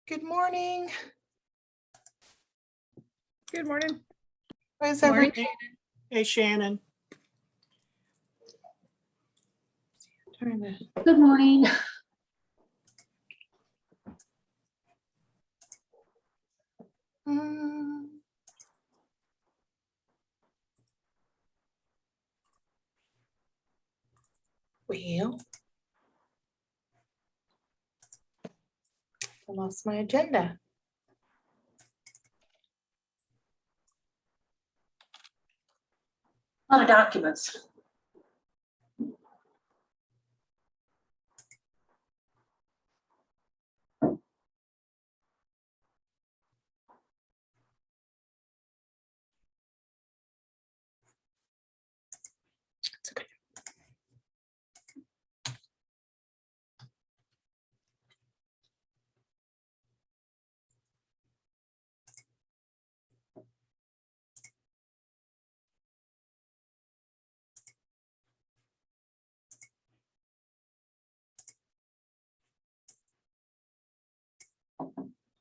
Good morning. Good morning. How's Morning. everything? Hey, Shannon. Good morning. Well, I lost my agenda. A lot of documents. It's okay.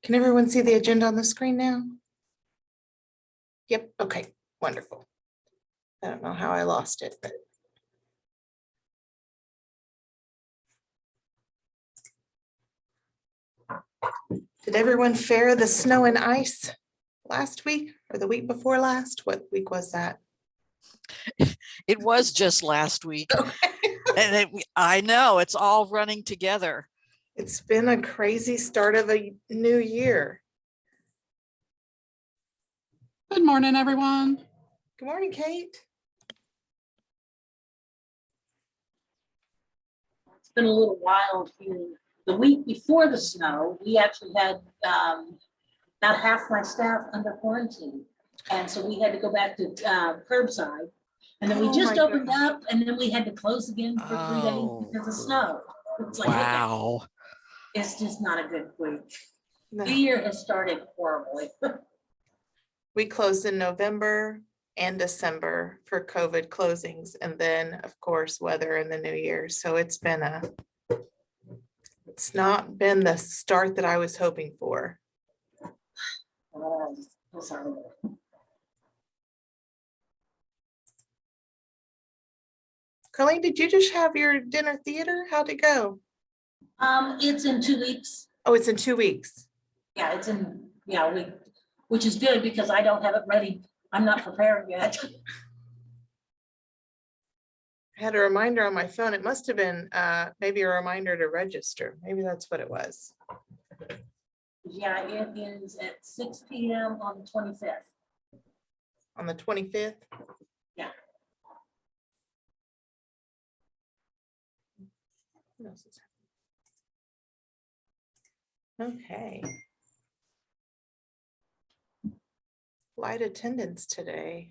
Can everyone see the agenda on the screen now? Yep, okay, wonderful. I don't know how I lost it, but. Did everyone fare the snow and ice last week or the week before last? What week was that? It was just last week. And I know it's all running together. It's been a crazy start of a new year. Good morning, everyone. Good morning, Kate. It's been a little wild here. The week before the snow, we actually had about half my staff under quarantine. And so we had to go back to curbside. And then we Oh just my opened gosh. up and then we had to close again for 3 days because of snow. It's like, okay, Wow. it's just not a good week. No. The year has started horribly. We closed in November and December for COVID closings, and then of course weather in the new year. So it's not been the start that I was hoping for. Sorry. Colleen, did you just have your dinner theater? How'd it go? It's in 2 weeks. Oh, it's in 2 weeks. Yeah, it's in, yeah, which is good because I don't have it ready. I'm not prepared yet. I had a reminder on my phone. It must have been maybe a reminder to register. Maybe that's what it was. Yeah, it is at 6 p.m. on the 25th. On the 25th? Yeah. What else is happening? Okay. Light attendance today.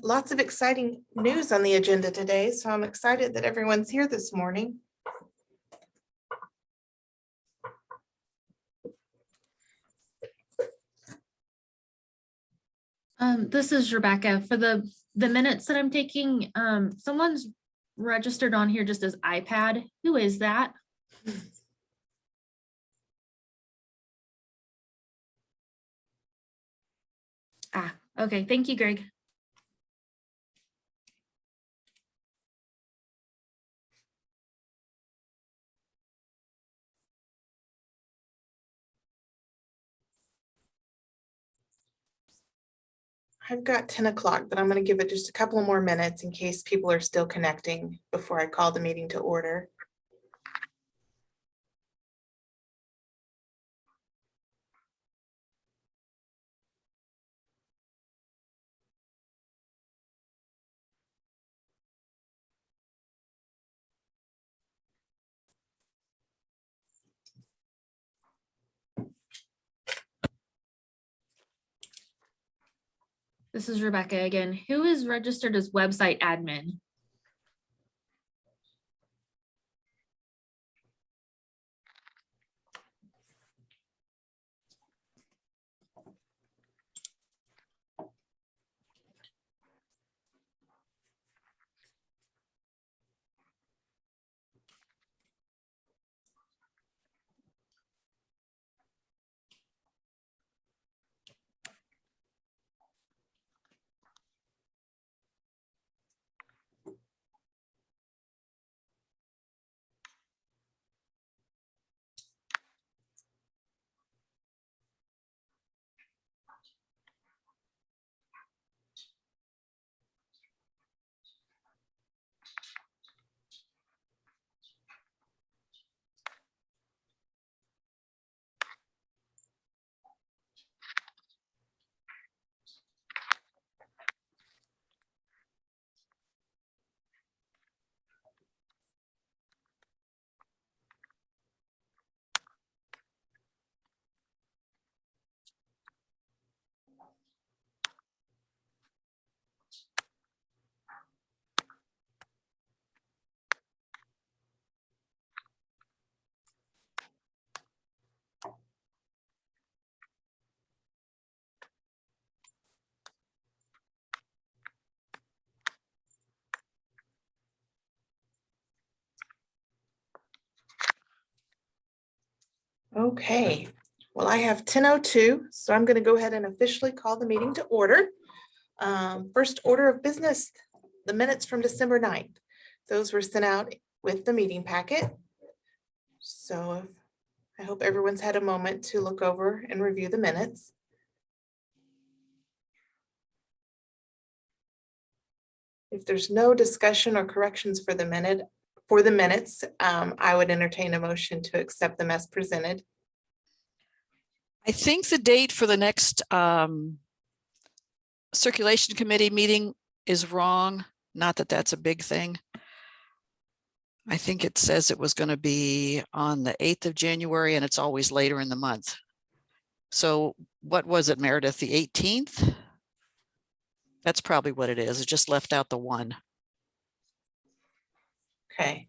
Lots of exciting news on the agenda today, so I'm excited that everyone's here this morning. This is Rebecca. For the minutes that I'm taking, someone's registered on here just as iPad. Who is that? Ah, okay. Thank you, Greg. I've got 10 o'clock, but I'm going to give it just a couple of more minutes in case people are still connecting before I call the meeting to order. This is Rebecca again. Who is registered as website admin? Okay, well, I have 10:02, so I'm going to go ahead and officially call the meeting to order. First order of business, the minutes from December 9th. Those were sent out with the meeting packet. So I hope everyone's had a moment to look over and review the minutes. If there's no discussion or corrections for the minutes, I would entertain a motion to accept them as presented. I think the date for the next circulation committee meeting is wrong. Not that that's a big thing. I think it says it was going to be on the 8th of January and it's always later in the month. So what was it, Meredith, the 18th? That's probably what it is. It just left out the 1. Okay.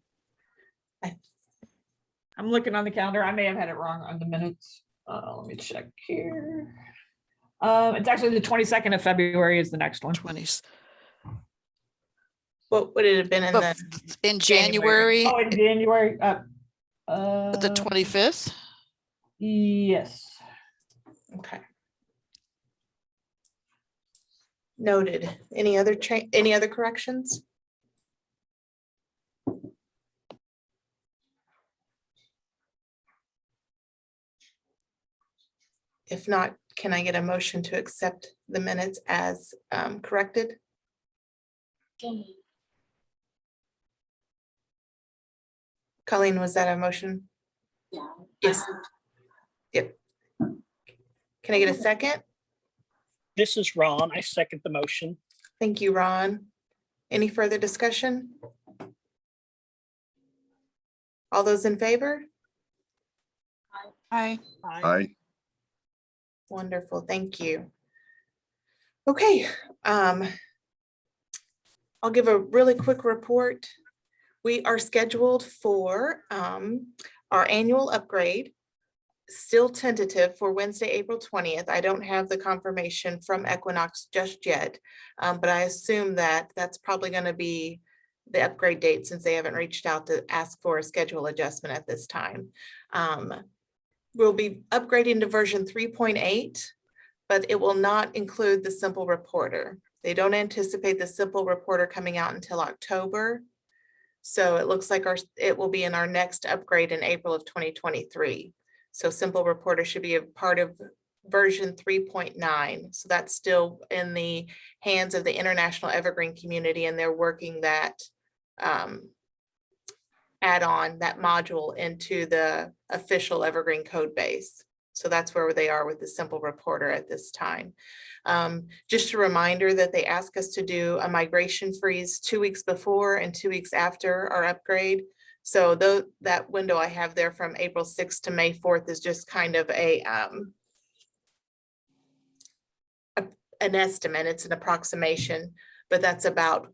I'm looking on the calendar. I may have had it wrong on the minutes. Let me check here. It's actually the 22nd of February is the next one. 20s. What would it have been in But the, in January. January, Oh, in January. the 25th? Yes. okay. Noted. Any other corrections? If not, can I get a motion to accept the minutes as corrected? Colleen, was that a motion? Yeah. Yes. Yep. Can I get a second? This is Ron. I second the motion. Thank you, Ron. Any further discussion? All those in favor? Hi. Aye. Wonderful, thank you. Okay, I'll give a really quick report. We are scheduled for our annual upgrade, still tentative for Wednesday, April 20th. I don't have the confirmation from Equinox just yet, but I assume that that's probably going to be the upgrade date since they haven't reached out to ask for a schedule adjustment at this time. We'll be upgrading to version 3.8, but it will not include the simple reporter. They don't anticipate the simple reporter coming out until October. So it looks like it will be in our next upgrade in April of 2023. So simple reporter should be a part of version 3.9. So that's still in the hands of the international Evergreen community, and they're working that add-on, that module into the official Evergreen code base. So that's where they are with the simple reporter at this time. Just a reminder that they ask us to do a migration freeze 2 weeks before and 2 weeks after our upgrade. So that window I have there from April 6th to May 4th is just kind of an estimate. It's an approximation, but that's about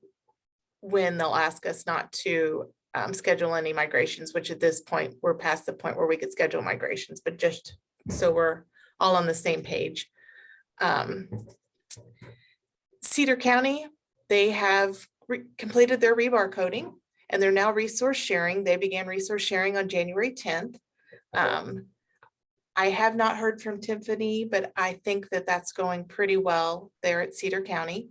when they'll ask us not to schedule any migrations, which at this point, we're past the point where we could schedule migrations, but just so we're all on the same page. Cedar County, they have completed their rebar coding and they're now resource sharing. They began resource sharing on January 10th. I have not heard from Tiffany, but I think that that's going pretty well there at Cedar County.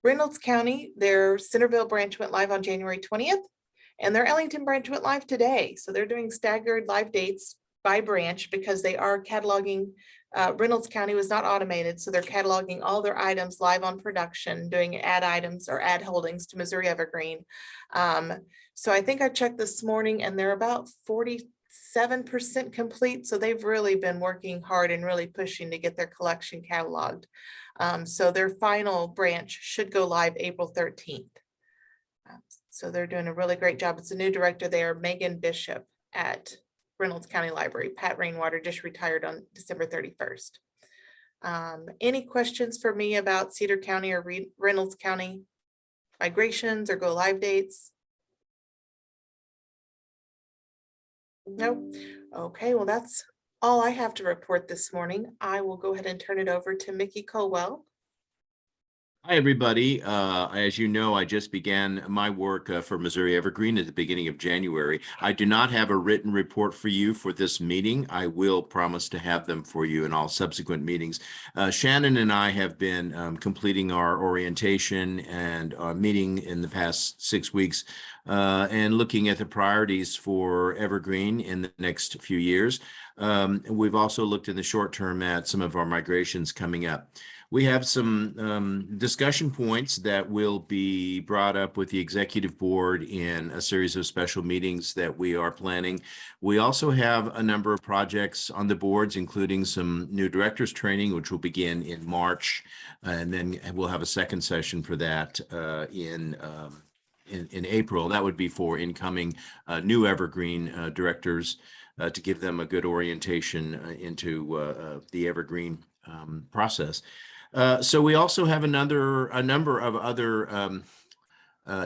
Reynolds County, their Centerville branch went live on January 20th and their Ellington branch went live today. So they're doing staggered live dates by branch because they are cataloging. Reynolds County was not automated, so they're cataloging all their items live on production, doing add items or add holdings to Missouri Evergreen. So I think I checked this morning and they're about 47% complete. So they've really been working hard and really pushing to get their collection cataloged. So their final branch should go live April 13th. So they're doing a really great job. It's a new director there, Megan Bishop at Reynolds County Library. Pat Rainwater just retired on December 31st. Any questions for me about Cedar County or Reynolds County migrations or go live dates? No? Okay, well, that's all I have to report this morning. I will go ahead and turn it over to Mickey Colwell. Hi, everybody. As you know, I just began my work for Missouri Evergreen at the beginning of January. I do not have a written report for you for this meeting. I will promise to have them for you in all subsequent meetings. Shannon and I have been completing our orientation and meeting in the past 6 weeks and looking at the priorities for Evergreen in the next few years. We've also looked in the short term at some of our migrations coming up. We have some discussion points that will be brought up with the executive board in a series of special meetings that we are planning. We also have a number of projects on the boards, including some new directors training, which will begin in March. And then we'll have a second session for that in April. That would be for incoming new Evergreen directors to give them a good orientation into the Evergreen process. So we also have a number of other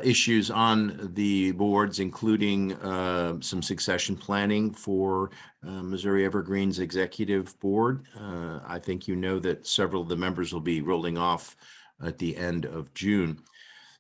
issues on the boards, including some succession planning for Missouri Evergreen's executive board. I think you know that several of the members will be rolling off at the end of June.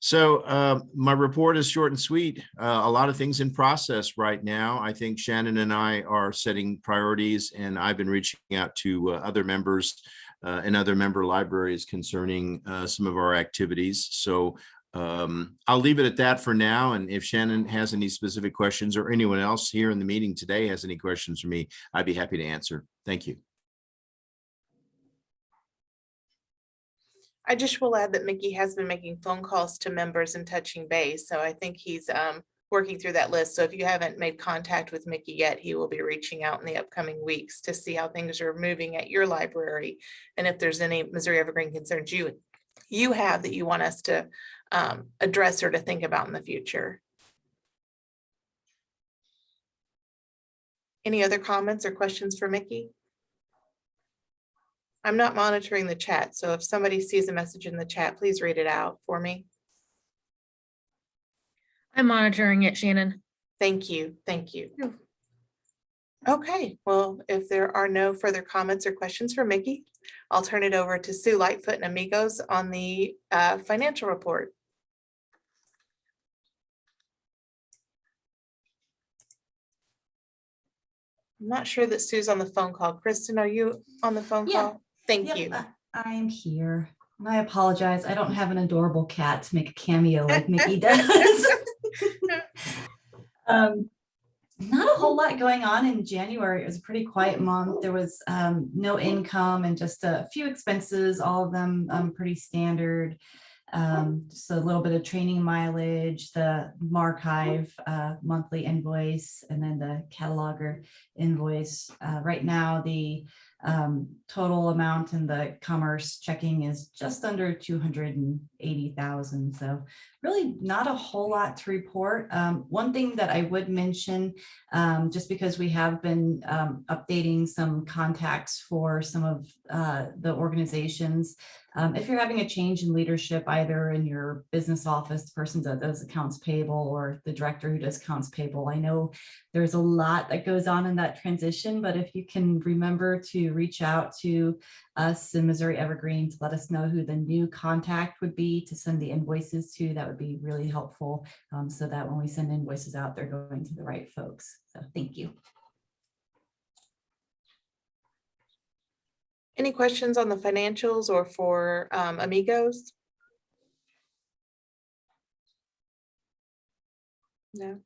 So my report is short and sweet. A lot of things in process right now. I think Shannon and I are setting priorities, and I've been reaching out to other members and other member libraries concerning some of our activities. So I'll leave it at that for now. And if Shannon has any specific questions or anyone else here in the meeting today has any questions for me, I'd be happy to answer. Thank you. I just will add that Mickey has been making phone calls to members and touching base. So I think he's working through that list. So if you haven't made contact with Mickey yet, he will be reaching out in the upcoming weeks to see how things are moving at your library. And if there's any Missouri Evergreen concerns you have that you want us to address or to think about in the future. Any other comments or questions for Mickey? I'm not monitoring the chat, so if somebody sees a message in the chat, please read it out for me. I'm monitoring it, Shannon. Thank you. Thank you. Okay, well, if there are no further comments or questions for Mickey, I'll turn it over to Sue Lightfoot and Amigos on the financial report. I'm not sure that Sue's on the phone call. Kristen, are you on the phone Yeah. call? Thank Yep, you. I'm here. And I apologize. I don't have an adorable cat to make a cameo like Mickey does. Not a whole lot going on in January. It was a pretty quiet month. There was no income and just a few expenses, all of them pretty standard. Just a little bit of training mileage, the Marchive monthly invoice, and then the cataloger invoice. Right now, the total amount in the commerce checking is just under 280,000. So really not a whole lot to report. One thing that I would mention, just because we have been updating some contacts for some of the organizations, if you're having a change in leadership, either in your business office, the person that does accounts payable, or the director who does accounts payable, I know there's a lot that goes on in that transition, but if you can remember to reach out to us in Missouri Evergreen to let us know who the new contact would be to send the invoices to, that would be really helpful, so that when we send invoices out, they're going to the right folks. So thank you. Any questions on the financials or for Amigos? No.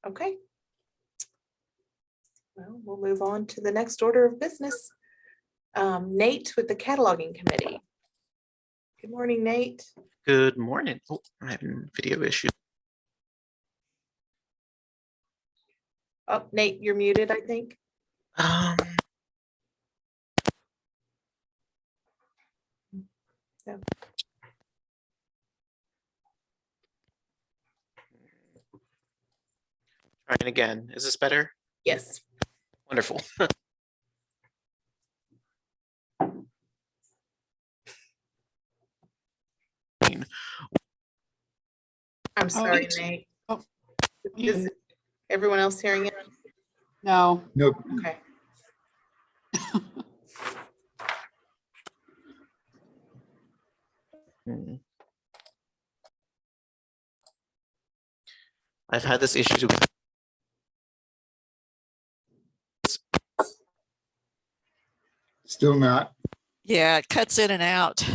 Okay. Well, we'll move on to the next order of business. Nate with the cataloging committee. Good morning, Nate. Good morning. Oh, I'm having video issues. Oh, Nate, you're muted, I think. Yeah. Trying again. Is this better? Yes. Wonderful. I'm sorry, it's- Nate. oh, Is everyone else hearing it? No. Nope. Okay. I've had this issue. Still not. Yeah, it cuts in and out.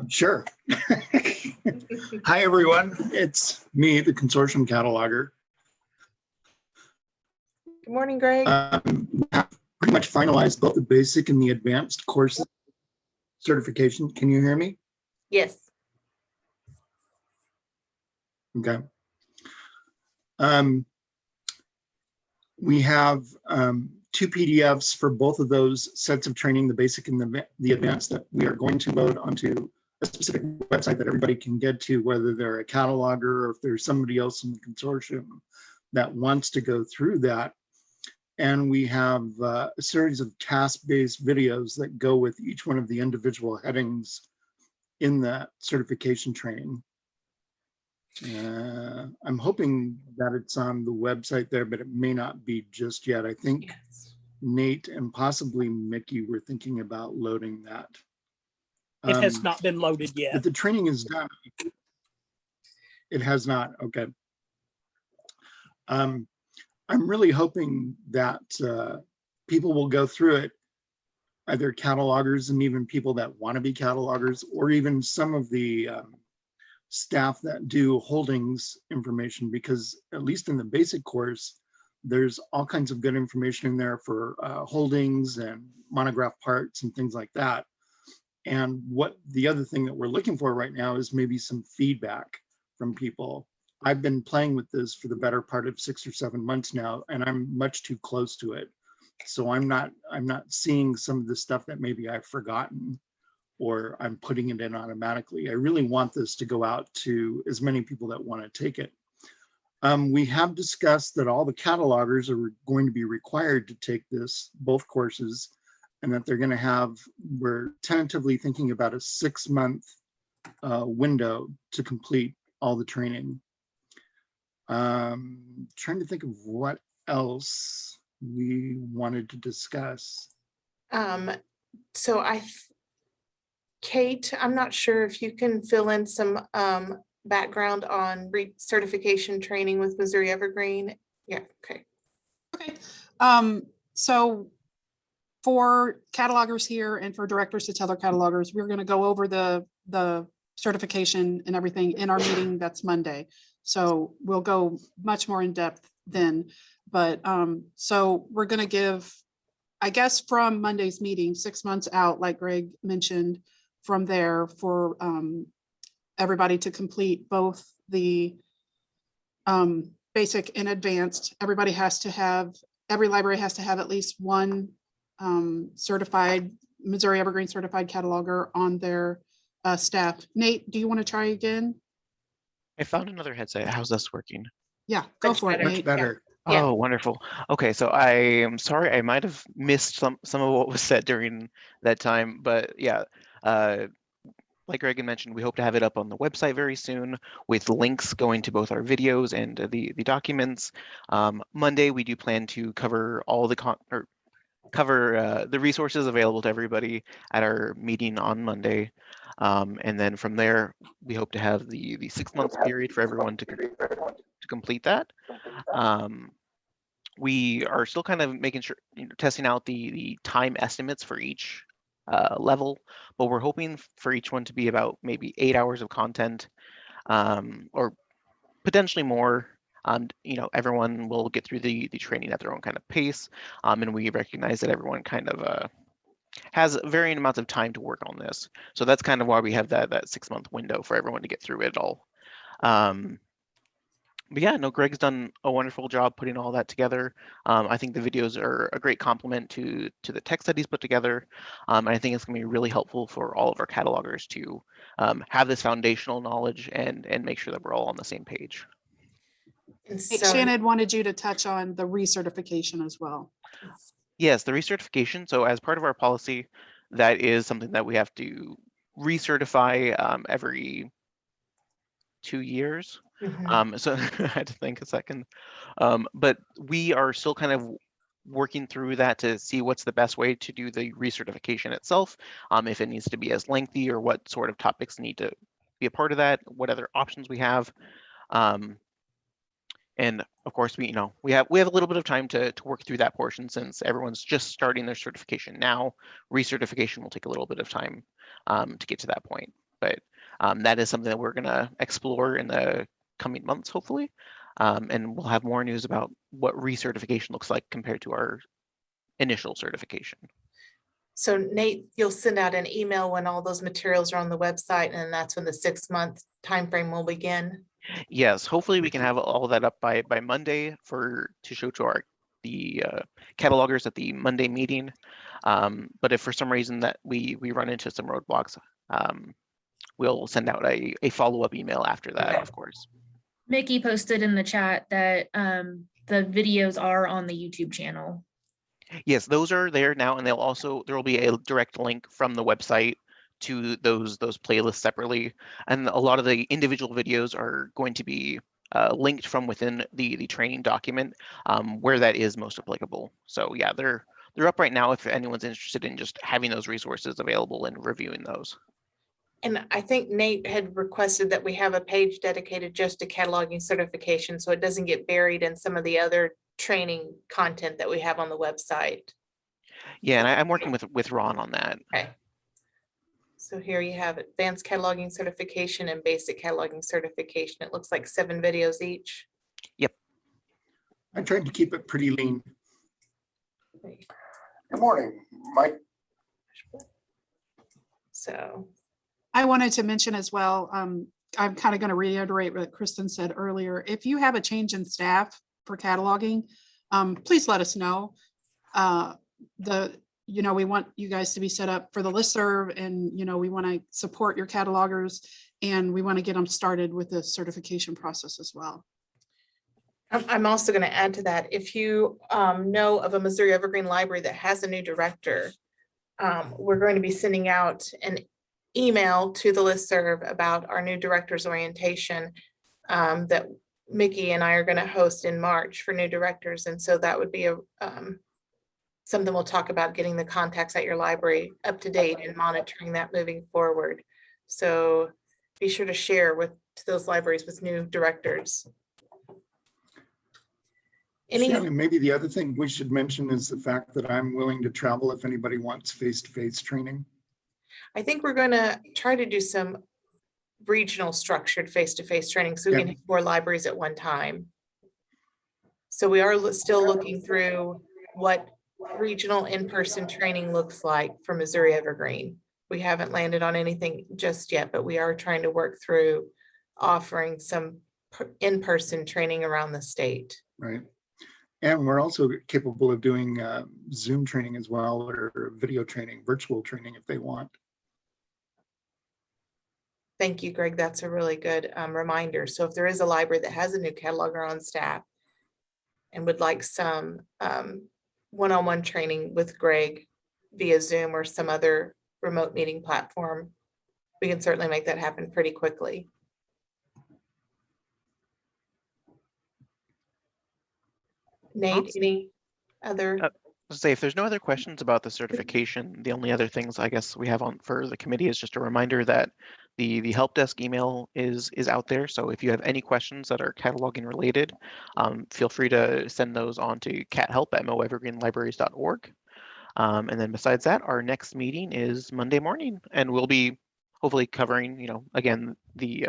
Sure. Hi, everyone. It's me, the consortium cataloger. Good morning, Greg. We have pretty much finalized both the basic and the advanced courses certification. Can you hear me? Yes. Okay. We have 2 PDFs for both of those sets of training, the basic and the advanced, that we are going to load onto a specific website that everybody can get to, whether they're a cataloger or if there's somebody else in the consortium that wants to go through that. And we have a series of task-based videos that go with each one of the individual headings in that certification training. I'm hoping that it's on the website there, but it may not be just yet. I think Yes. Nate and possibly Mickey were thinking about loading that. It has not been loaded But yet. the training is done. It has not. Okay. I'm really hoping that people will go through it, either catalogers and even people that want to be catalogers, or even some of the staff that do holdings information, because at least in the basic course, there's all kinds of good information in there for holdings and monograph parts and things like that. And what the other thing that we're looking for right now is maybe some feedback from people. I've been playing with this for the better part of 6 or 7 months now, and I'm much too close to it. So I'm not seeing some of the stuff that maybe I've forgotten, or I'm putting it in automatically. I really want this to go out to as many people that want to take it. We have discussed that all the catalogers are going to be required to take both courses, and that they're going to have, we're tentatively thinking about a 6-month window to complete all the training. Trying to think of what else we wanted to discuss. So Kate, I'm not sure if you can fill in some background on certification training with Missouri Evergreen. Yeah, okay. Okay. So for catalogers here and for directors to tell their catalogers, we're going to go over the certification and everything in our meeting. That's Monday. So we'll go much more in depth then. But so we're going to give, I guess, from Monday's meeting, 6 months out, like Greg mentioned, from there for everybody to complete both the basic and advanced. Everybody has to have, every library has to have at least one certified, Missouri Evergreen certified cataloger on their staff. Nate, do you want to try again? I found another headset. How's this working? Yeah, go Much for it, better. Much Nate. better. Yeah. Oh, wonderful. Okay, so I am sorry, I might have missed some of what was said during that time, but yeah, like Reagan mentioned, we hope to have it up on the website very soon with links going to both our videos and the documents. Monday, we do plan to cover all the cover the resources available to everybody at our meeting on Monday. And then from there, we hope to have the 6 month period for everyone to complete that. We are still kind of making sure, testing out the time estimates for each level, but we're hoping for each one to be about maybe 8 hours of content, or potentially more. Everyone will get through the training at their own kind of pace, and we recognize that everyone kind of has varying amounts of time to work on this. So that's kind of why we have that 6 month window for everyone to get through it all. But yeah, no, Greg's done a wonderful job putting all that together. I think the videos are a great complement to the text that he's put together. And I think it's gonna be really helpful for all of our catalogers to have this foundational knowledge and make sure that we're all on the same page. And Hey, so, Shannon wanted you to touch on the recertification as well. Yes, the recertification. So as part of our policy, that is something that we have to recertify every 2 years. mhm. So I had to think a second. But we are still kind of working through that to see what's the best way to do the recertification itself. If it needs to be as lengthy or what sort of topics need to be a part of that, what other options we have. And of course, we have a little bit of time to work through that portion since everyone's just starting their certification now. Recertification will take a little bit of time to get to that point, but that is something that we're going to explore in the coming months, hopefully, and we'll have more news about what recertification looks like compared to our initial certification. So Nate, you'll send out an email when all those materials are on the website, and that's when the 6 month timeframe will begin. Yes, hopefully we can have all of that up by Monday to show to the catalogers at the Monday meeting. But if for some reason that we run into some roadblocks, we'll send out a follow-up email after that, Okay. of course. Mickey posted in the chat that the videos are on the YouTube channel. Yes, those are there now, and there will be a direct link from the website to those playlists separately, and a lot of the individual videos are going to be linked from within the training document where that is most applicable. So yeah, they're up right now if anyone's interested in just having those resources available and reviewing those. And I think Nate had requested that we have a page dedicated just to cataloging certification, so it doesn't get buried in some of the other training content that we have on the website. Yeah, and I'm working with Ron on that. Okay. So here you have advanced cataloging certification and basic cataloging certification. It looks like 7 videos each. Yep. I tried to keep it pretty lean. Good morning, Mike. So I wanted to mention as well, I'm kind of going to reiterate what Kristen said earlier. If you have a change in staff for cataloging, please let us know. We want you guys to be set up for the listserv, and we want to support your catalogers, and we want to get them started with the certification process as well. I'm also going to add to that, if you know of a Missouri Evergreen library that has a new director, we're going to be sending out an email to the listserv about our new director's orientation that Mickey and I are going to host in March for new directors. And so that would be something we'll talk about, getting the contacts at your library up to date and monitoring that moving forward. So be sure to share to those libraries with new directors. Any, Shannon, maybe the other thing we should mention is the fact that I'm willing to travel if anybody wants face-to-face training. I think we're gonna try to do some regional structured face-to-face training so we Yeah. can hit more libraries at one time. So we are still looking through what regional in-person training looks like for Missouri Evergreen. We haven't landed on anything just yet, but we are trying to work through offering some in-person training around the state. Right. And we're also capable of doing Zoom training as well, or video training, virtual training if they want. Thank you, Greg. That's a really good reminder. So if there is a library that has a new cataloger on staff and would like some one-on-one training with Greg via Zoom or some other remote meeting platform, we can certainly make that happen pretty quickly. Nate, any other? Say if there's no other questions about the certification, the only other things I guess we have on for the committee is just a reminder that the help desk email is out there. So if you have any questions that are cataloging related, feel free to send those on to cathelp@moevergreenlibraries.org. And then besides that, our next meeting is Monday morning, and we'll be hopefully covering, again, the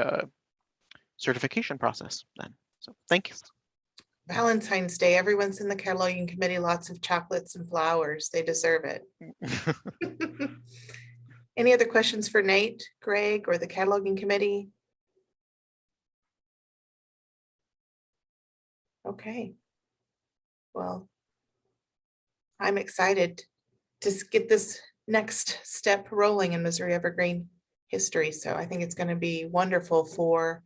certification process then. So thanks. Valentine's Day, everyone's in the cataloging committee, lots of chocolates and flowers. They deserve it. Any other questions for Nate, Greg, or the cataloging committee? Okay. Well, I'm excited to get this next step rolling in Missouri Evergreen history. So I think it's going to be wonderful for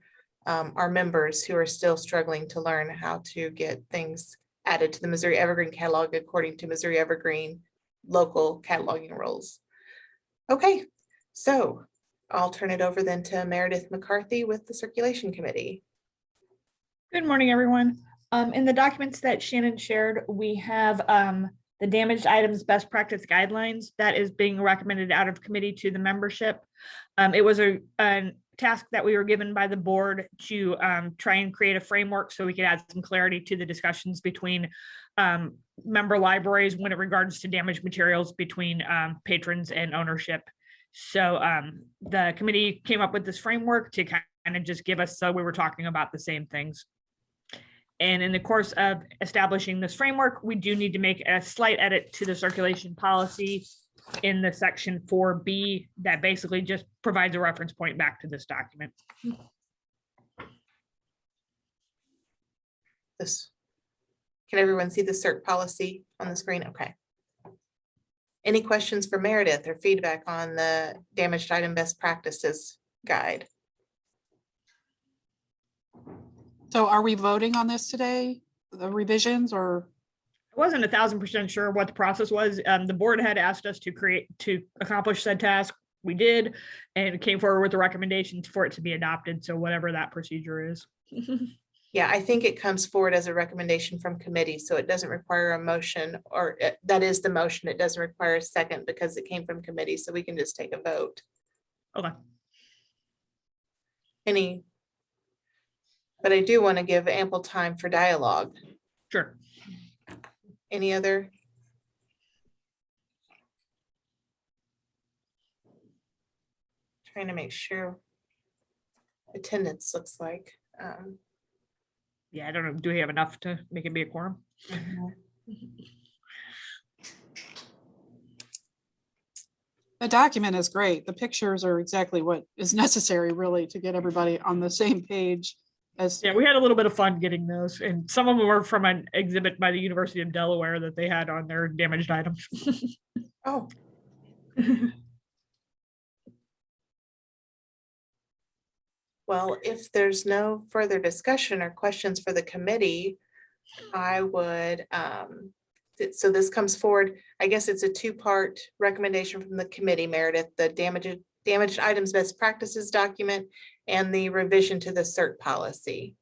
our members who are still struggling to learn how to get things added to the Missouri Evergreen catalog according to Missouri Evergreen local cataloging rules. Okay, so I'll turn it over then to Meredith McCarthy with the Circulation Committee. Good morning, everyone. In the documents that Shannon shared, we have the damaged items best practice guidelines that is being recommended out of committee to the membership. It was a task that we were given by the board to try and create a framework so we could add some clarity to the discussions between member libraries when it regards to damaged materials between patrons and ownership. So the committee came up with this framework to kind of just give us, so we were talking about the same things. And in the course of establishing this framework, we do need to make a slight edit to the circulation policy in the section 4B that basically just provides a reference point back to this document. Can everyone see the CERT policy on the screen? Okay. Any questions for Meredith or feedback on the damaged item best practices guide? So are we voting on this today, the revisions, or? I wasn't 1000% sure what the process was. The board had asked us to accomplish said task. We did, and came forward with the recommendations for it to be adopted. So whatever that procedure is. Yeah, I think it comes forward as a recommendation from committee, so it doesn't require a motion, or that is the motion. It doesn't require a second because it came from committee, so we can just take a vote. Okay. But I do want to give ample time for dialogue. Sure. Any other? Trying to make sure attendance looks like. Yeah, I don't know. Do we have enough to make it be a quorum? The document is great. The pictures are exactly what is necessary really to get everybody on the same page. Yeah, we had a little bit of fun getting those, and some of them were from an exhibit by the University of Delaware that they had on their damaged items. Oh. Well, if there's no further discussion or questions for the committee, I would, so this comes forward, I guess it's a two-part recommendation from the committee, Meredith, the damaged items best practices document and the revision to the CERT policy.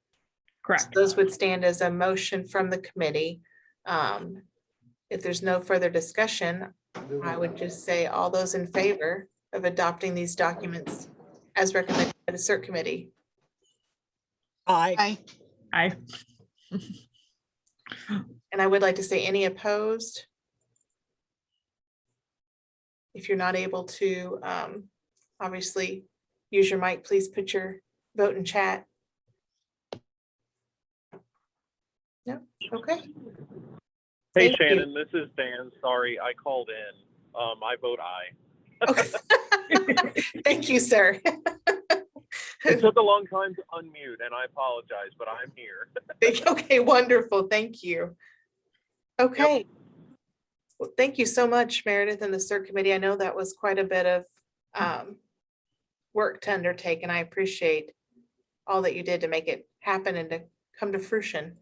Correct. So those would stand as a motion from the committee. If there's no further discussion, I would just say all those in favor of adopting these documents as recommended by the CERT committee. Aye. Aye. Aye. And I would like to say any opposed? If you're not able to, obviously use your mic, please put your vote in chat. No, okay. Hey Thank you. Shannon, this is Dan. Sorry, I called in. I vote aye. Okay. Thank you, sir. It took a long time to unmute and I apologize, but I'm here. Okay, wonderful. Thank you. Okay. Well, thank you so much, Meredith and the CERT committee. I know that was quite a bit of work to undertake, and I appreciate all that you did to make it happen and to come to fruition.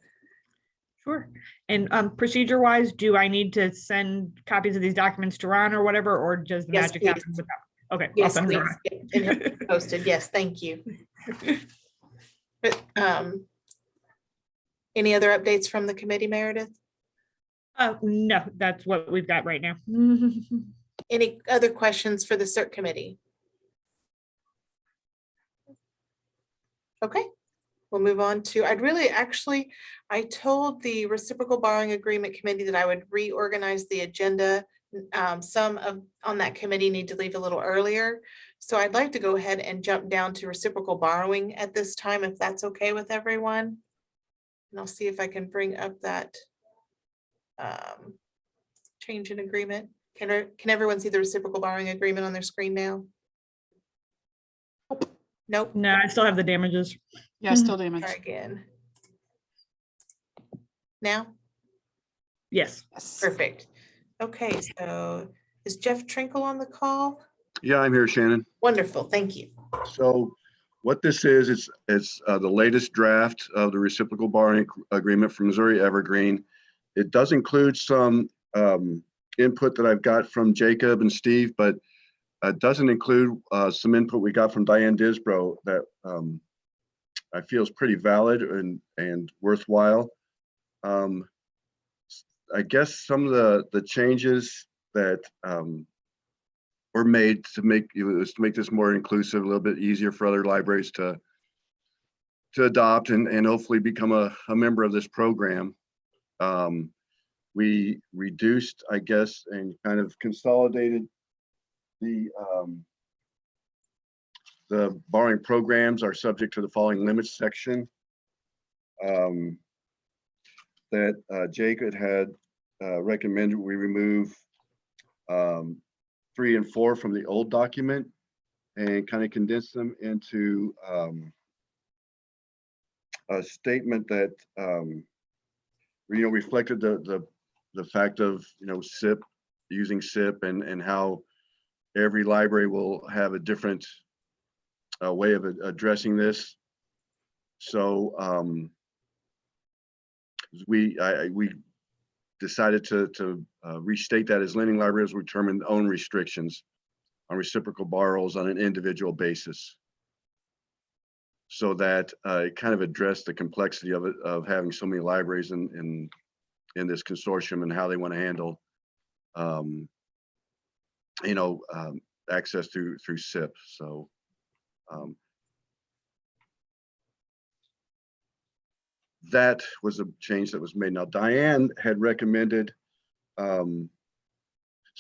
Sure. And procedure wise, do I need to send copies of these documents to Ron or whatever, or does the Yes, magic please. happen without? Okay. I'll Yes, send it to please. Ron. And he'll be posted. Yes, thank you. But, any other updates from the committee, Meredith? No, that's what we've got right now. Any other questions for the CERT committee? Okay, we'll move on to, I told the Reciprocal Borrowing Agreement Committee that I would reorganize the agenda. Some on that committee need to leave a little earlier. So I'd like to go ahead and jump down to reciprocal borrowing at this time, if that's okay with everyone. And I'll see if I can bring up that change in agreement. Can everyone see the reciprocal borrowing agreement on their screen now? Nope. No, I still have the damages. Yeah, still damaged. Try again. Now? Yes. Perfect. Okay, so is Jeff Trinkle on the call? Yeah, I'm here, Shannon. Wonderful, thank you. So what this is, it's the latest draft of the reciprocal borrowing agreement from Missouri Evergreen. It does include some input that I've got from Jacob and Steve, but it doesn't include some input we got from Diane Disbro that I feel is pretty valid and worthwhile. I guess some of the changes that were made to make this more inclusive, a little bit easier for other libraries to adopt and hopefully become a member of this program. We reduced, I guess, and kind of consolidated the borrowing programs are subject to the following limits section that Jacob had recommended we remove 3 and 4 from the old document and kind of condense them into a statement that reflected the fact of SIP, using SIP, and how every library will have a different way of addressing this. So we decided to restate that as lending libraries will determine own restrictions on reciprocal borrows on an individual basis, so that it kind of addressed the complexity of having so many libraries in this consortium and how they want to handle access through SIP. So that was a change that was made. Now, Diane had recommended some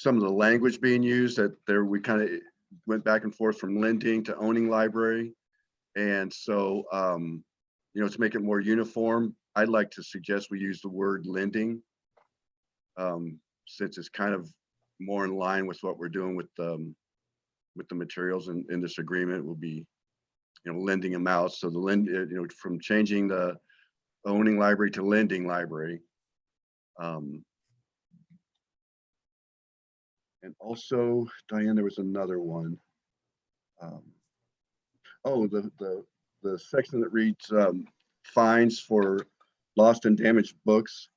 of the language being used that we kind of went back and forth from lending to owning library. And so, to make it more uniform, I'd like to suggest we use the word lending, since it's kind of more in line with what we're doing with the materials in this agreement. Will be, lending amounts. So the from changing the owning library to lending library. And also, Diane, there was another one. The section that reads fines for lost and damaged books.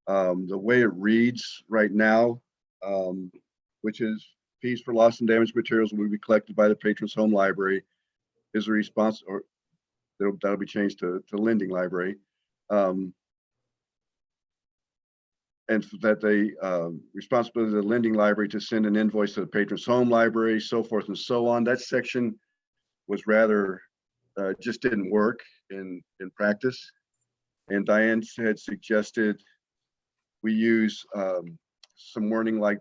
The way it reads right now, which is fees for lost and damaged materials will be collected by the patron's home library, is a response, or that'll be changed to lending library. And that they responsibility of the lending library to send an invoice to the patron's home library, so forth and so on. That section was rather just didn't work in practice. And Diane had suggested we use some wording like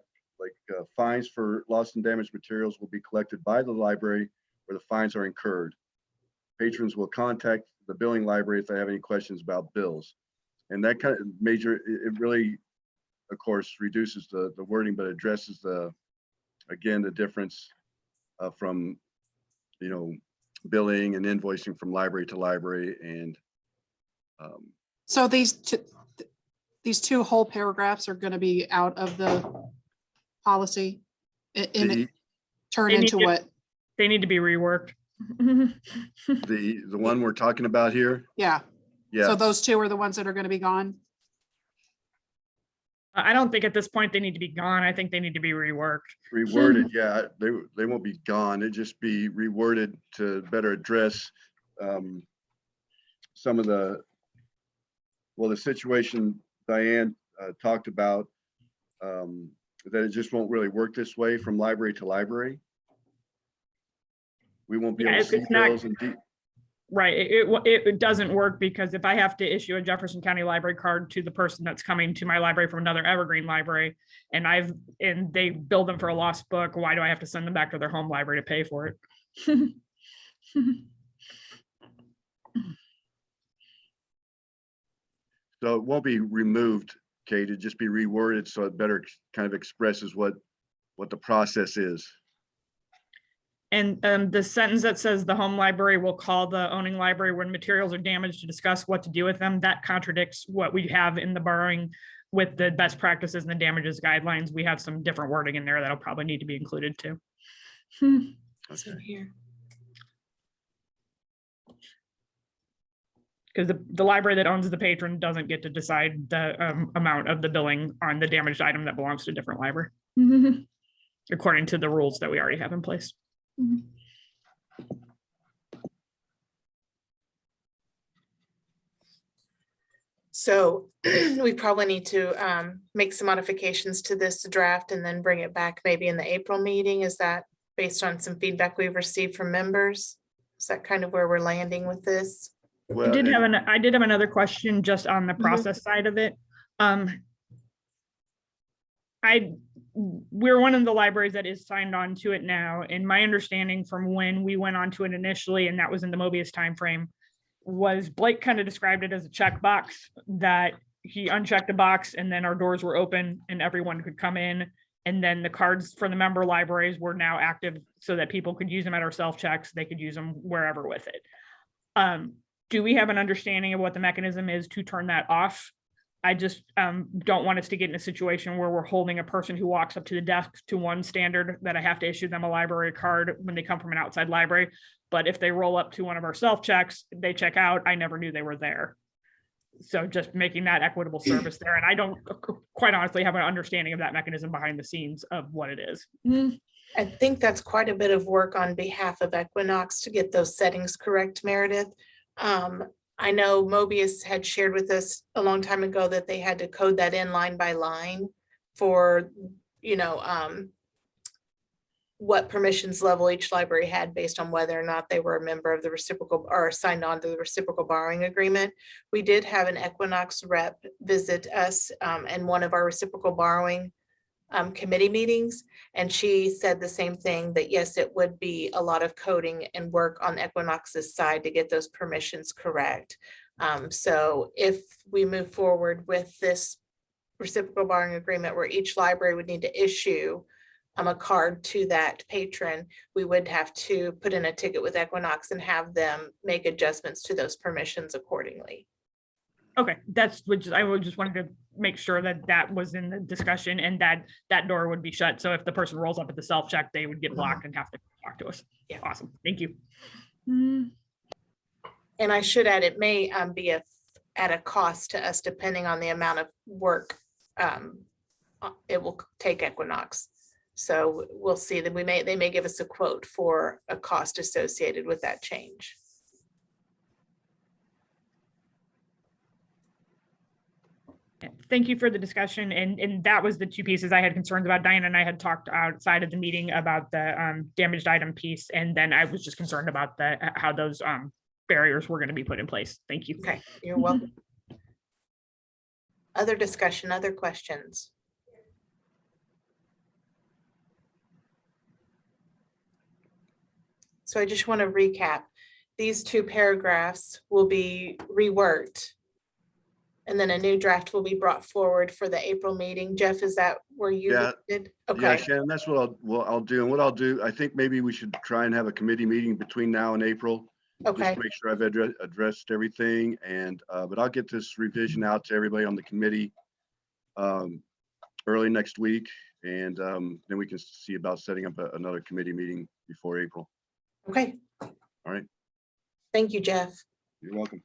fines for lost and damaged materials will be collected by the library where the fines are incurred. Patrons will contact the billing library if they have any questions about bills. And that kind of it really, of course, reduces the wording, but addresses again, the difference from, billing and invoicing from library to library. And So these two whole paragraphs are going to be out of the policy turn into what? They need to be reworked. the one we're talking about here. Yeah. Yeah. So those two are the ones that are going to be gone. I don't think at this point they need to be gone. I think they need to be reworked. Reworded, yeah, they won't be gone. It'd just be reworded to better address some of the situation Diane talked about, that it just won't really work this way from library to library. We won't be able to see bills and right. It doesn't work because if I have to issue a Jefferson County Library card to the person that's coming to my library from another Evergreen library, and they bill them for a lost book, why do I have to send them back to their home library to pay for it? So it won't be removed, Kate. It'd just be reworded so it better kind of expresses what the process is. And the sentence that says the home library will call the owning library when materials are damaged to discuss what to do with them, that contradicts what we have in the borrowing with the best practices and the damages guidelines. We have some different wording in there that'll probably need to be included too. So here. Because the library that owns the patron doesn't get to decide the amount of the billing on the damaged item that belongs to a different library, according to the rules that we already have in place. So we probably need to make some modifications to this draft and then bring it back maybe in the April meeting. Is that based on some feedback we've received from members? Is that kind of where we're landing with this? Well, I did have another question just on the process side of it. We're one of the libraries that is signed on to it now. And my understanding from when we went on to it initially, and that was in the Mobius timeframe, was Blake kind of described it as a checkbox, that he unchecked a box and then our doors were open and everyone could come in. And then the cards for the member libraries were now active so that people could use them at our self-checks. They could use them wherever with it. Do we have an understanding of what the mechanism is to turn that off? I just don't want us to get in a situation where we're holding a person who walks up to the desk to one standard that I have to issue them a library card when they come from an outside library. But if they roll up to one of our self-checks, they check out, I never knew they were there. So just making that equitable service there. And I don't quite honestly have an understanding of that mechanism behind the scenes of what it is. I think that's quite a bit of work on behalf of Equinox to get those settings correct, Meredith. I know Mobius had shared with us a long time ago that they had to code that in line by line for, what permissions level each library had based on whether or not they were a member of the reciprocal or signed on to the reciprocal borrowing agreement. We did have an Equinox rep visit us in one of our reciprocal borrowing committee meetings, and she said the same thing, that yes, it would be a lot of coding and work on Equinox's side to get those permissions correct. So if we move forward with this reciprocal borrowing agreement where each library would need to issue a card to that patron, we would have to put in a ticket with Equinox and have them make adjustments to those permissions accordingly. Okay, that's which I would just wanted to make sure that was in the discussion and that door would be shut. So if the person rolls up at the self-check, they would get blocked and have to talk to us. Yeah. Awesome. Thank you. And I should add, it may be at a cost to us depending on the amount of work it will take Equinox. So we'll see that they may give us a quote for a cost associated with that change. Thank you for the discussion. And that was the two pieces I had concerns about. Diana and I had talked outside of the meeting about the damaged item piece. And then I was just concerned about how those barriers were going to be put in place. Thank you. Okay, you're welcome. Other discussion, other questions? So I just want to recap. These two paragraphs will be reworked. And then a new draft will be brought forward for the April meeting. Jeff, is that where you Yeah. did? Yeah, Okay, Shannon, that's what I'll do. And what I'll do, I think maybe we should try and have a committee meeting between now and April. Just okay, to make sure I've addressed everything and, but I'll get this revision out to everybody on the committee early next week. And then we can see about setting up another committee meeting before April. okay. All right. Thank you, Jeff. You're welcome.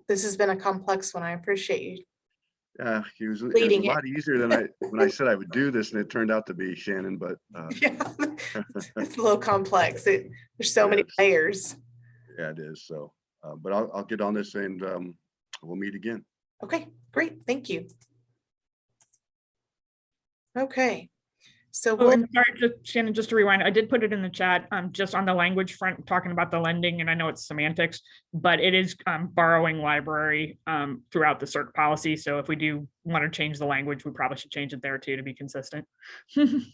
This has been a complex one. I appreciate you. Yeah, it was a Leading it. lot easier than when I said I would do this and it turned out to be Shannon, but Yeah, it's a little complex. There's so many Yes. layers. yeah, it is. So, but I'll get on this and we'll meet again. Okay, great. Thank you. Okay, so Oh, we'll, and sorry, Shannon, just to rewind, I did put it in the chat, just on the language front, talking about the lending, and I know it's semantics, but it is borrowing library throughout the CERC policy. So if we do want to change the language, we probably should change it there too, to be consistent.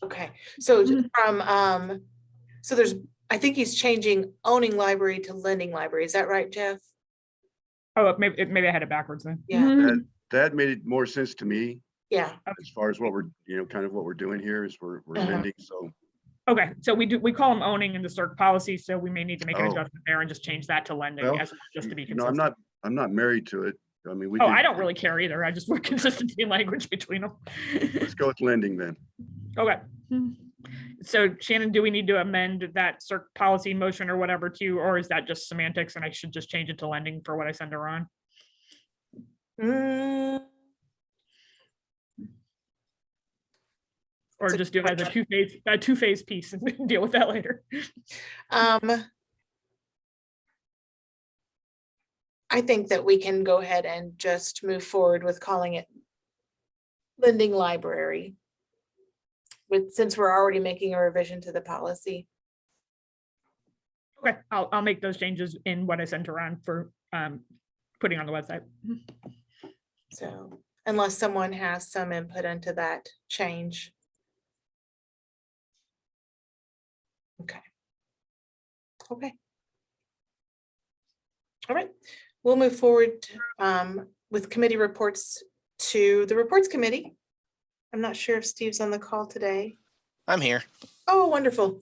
okay, so from, so there's, I think he's changing owning library to lending library. Is that right, Jeff? Oh, maybe I had it backwards then. Yeah. That made it more sense to me Yeah, as far as what we're, kind of what we're doing here is we're lending. So, Okay, so we call them owning in the CERC policy, so we may need to make an Oh. adjustment there and just change that to lending well, as well, just to be I'm consistent. not married to it. I mean, we Oh, could- I don't really care either. I just want consistency in language between them. let's go with lending then. Okay. So Shannon, do we need to amend that CERC policy motion or whatever to, or is that just semantics and I should just change it to lending for what I send her on? Or That's a just do it as good a two-phase piece and we can deal with that later. I think that we can go ahead and just move forward with calling it lending library. Since we're already making a revision to the policy. Okay, I'll make those changes in what I sent her on for putting on the website. So unless someone has some input into that change. Okay. Okay. All right, we'll move forward with committee reports to the reports committee. I'm not sure if Steve's on the call today. I'm here. Oh, wonderful.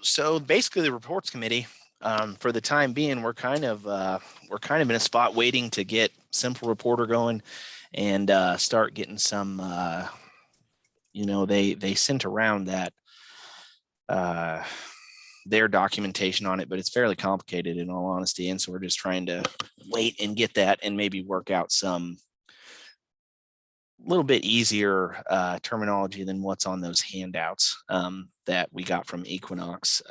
So basically the reports committee, for the time being, we're kind of in a spot waiting to get Simple Reporter going and start getting some, they sent around that their documentation on it, but it's fairly complicated in all honesty. And so we're just trying to wait and get that and maybe work out some little bit easier terminology than what's on those handouts that we got from Equinox.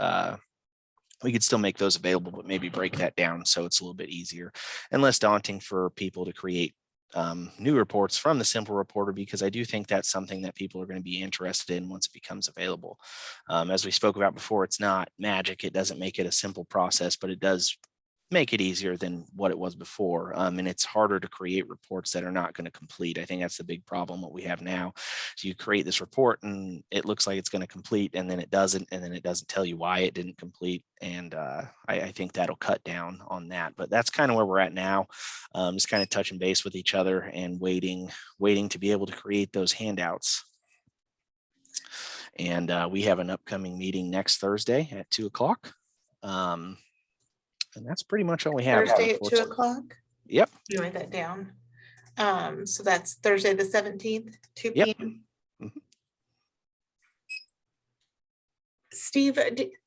We could still make those available, but maybe break that down so it's a little bit easier and less daunting for people to create new reports from the Simple Reporter, because I do think that's something that people are going to be interested in once it becomes available. As we spoke about before, it's not magic. It doesn't make it a simple process, but it does make it easier than what it was before. And it's harder to create reports that are not going to complete. I think that's the big problem what we have now. So you create this report and it looks like it's going to complete and then it doesn't, and then it doesn't tell you why it didn't complete. And I think that'll cut down on that, but that's kind of where we're at now. Just kind of touching base with each other and waiting to be able to create those handouts. And we have an upcoming meeting next Thursday at 2:00. And that's pretty much all we have. Thursday at 2 o'clock. Yep. You write that down. So that's Thursday, the 17th, 2 Yep. p.m. Steve,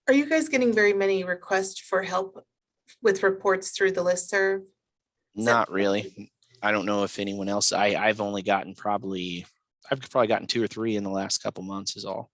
are you guys getting very many requests for help with reports through the listserv? Not really. I don't know if anyone else, I've gotten 2 or 3 in the last couple months is all.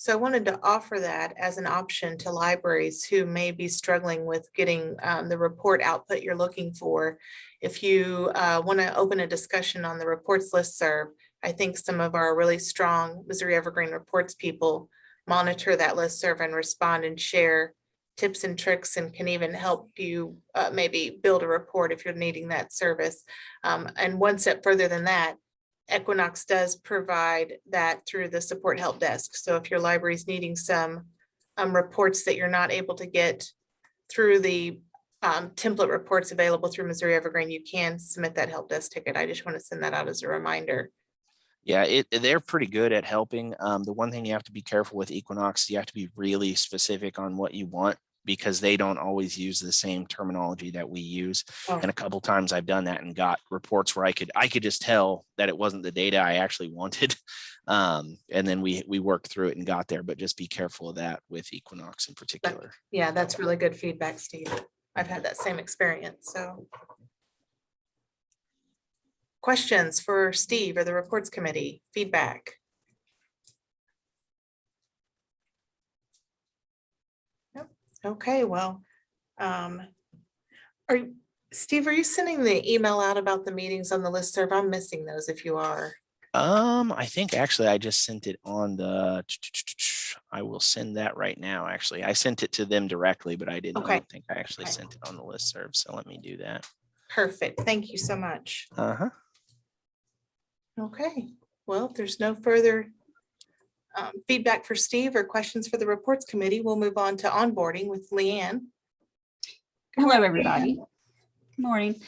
So I wanted to offer that as an option to libraries who may be struggling with getting the report output you're looking for. If you want to open a discussion on the reports listserv, I think some of our really strong Missouri Evergreen reports people monitor that listserv and respond and share tips and tricks and can even help you maybe build a report if you're needing that service. And one step further than that, Equinox does provide that through the support help desk. So if your library is needing some reports that you're not able to get through the template reports available through Missouri Evergreen, you can submit that help desk ticket. I just want to send that out as a reminder. Yeah, they're pretty good at helping. The one thing you have to be careful with Equinox, you have to be really specific on what you want because they don't always use the same terminology that we use. Oh. And a couple times I've done that and got reports where I could just tell that it wasn't the data I actually wanted. And then we worked through it and got there, but just be careful of that with Equinox in particular. Yeah, that's really good feedback, Steve. I've had that same experience, so. Questions for Steve or the reports committee, feedback? Nope. Okay, well, Steve, are you sending the email out about the meetings on the listserv? I'm missing those if you are. I think actually I just sent it on the, I will send that right now. Actually, I sent it to them directly, but I didn't. I don't think I actually sent it on the listserv. So let me do that. Perfect. Thank you so much. Uh-huh. Okay, well, if there's no further feedback for Steve or questions for the reports committee, we'll move on to onboarding with Leanne. Hello, everybody. Good morning.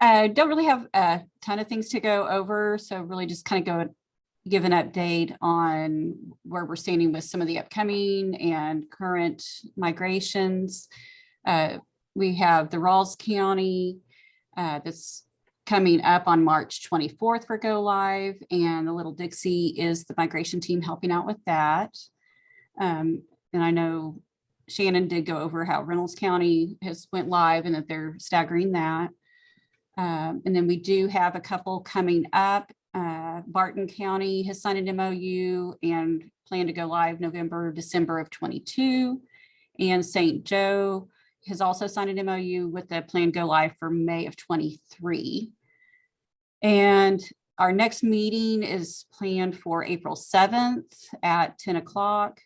Don't really have a ton of things to go over, so really just kind of give an update on where we're standing with some of the upcoming and current migrations. We have the Rawls County that's coming up on March 24th for go live, and the Little Dixie is the migration team helping out with that. And I know Shannon did go over how Reynolds County has went live and that they're staggering that. And then we do have a couple coming up. Barton County has signed an MOU and plan to go live November, December of 22. And St. Joe has also signed an MOU with the plan go live for May of 23. And our next meeting is planned for April 7th at 10 o'clock.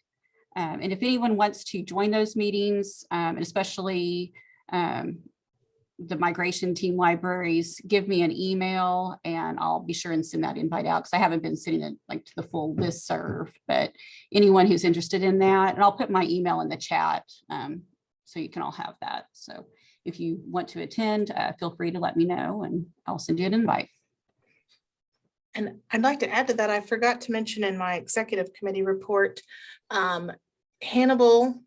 And if anyone wants to join those meetings, and especially the migration team libraries, give me an email and I'll be sure and send that invite out because I haven't been sending it like to the full listserv, but anyone who's interested in that, and I'll put my email in the chat so you can all have that. So if you want to attend, feel free to let me know and I'll send you an invite. And I'd like to add to that, I forgot to mention in my executive committee report, Hannibal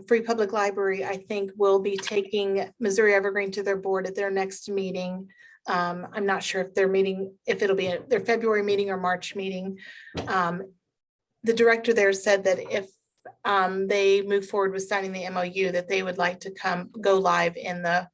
Free Public Library, I think, will be taking Missouri Evergreen to their board at their next meeting. I'm not sure if they're meeting, if it'll be their February meeting or March meeting. The director there said that if they move forward with signing the MOU, that they would like to go live in the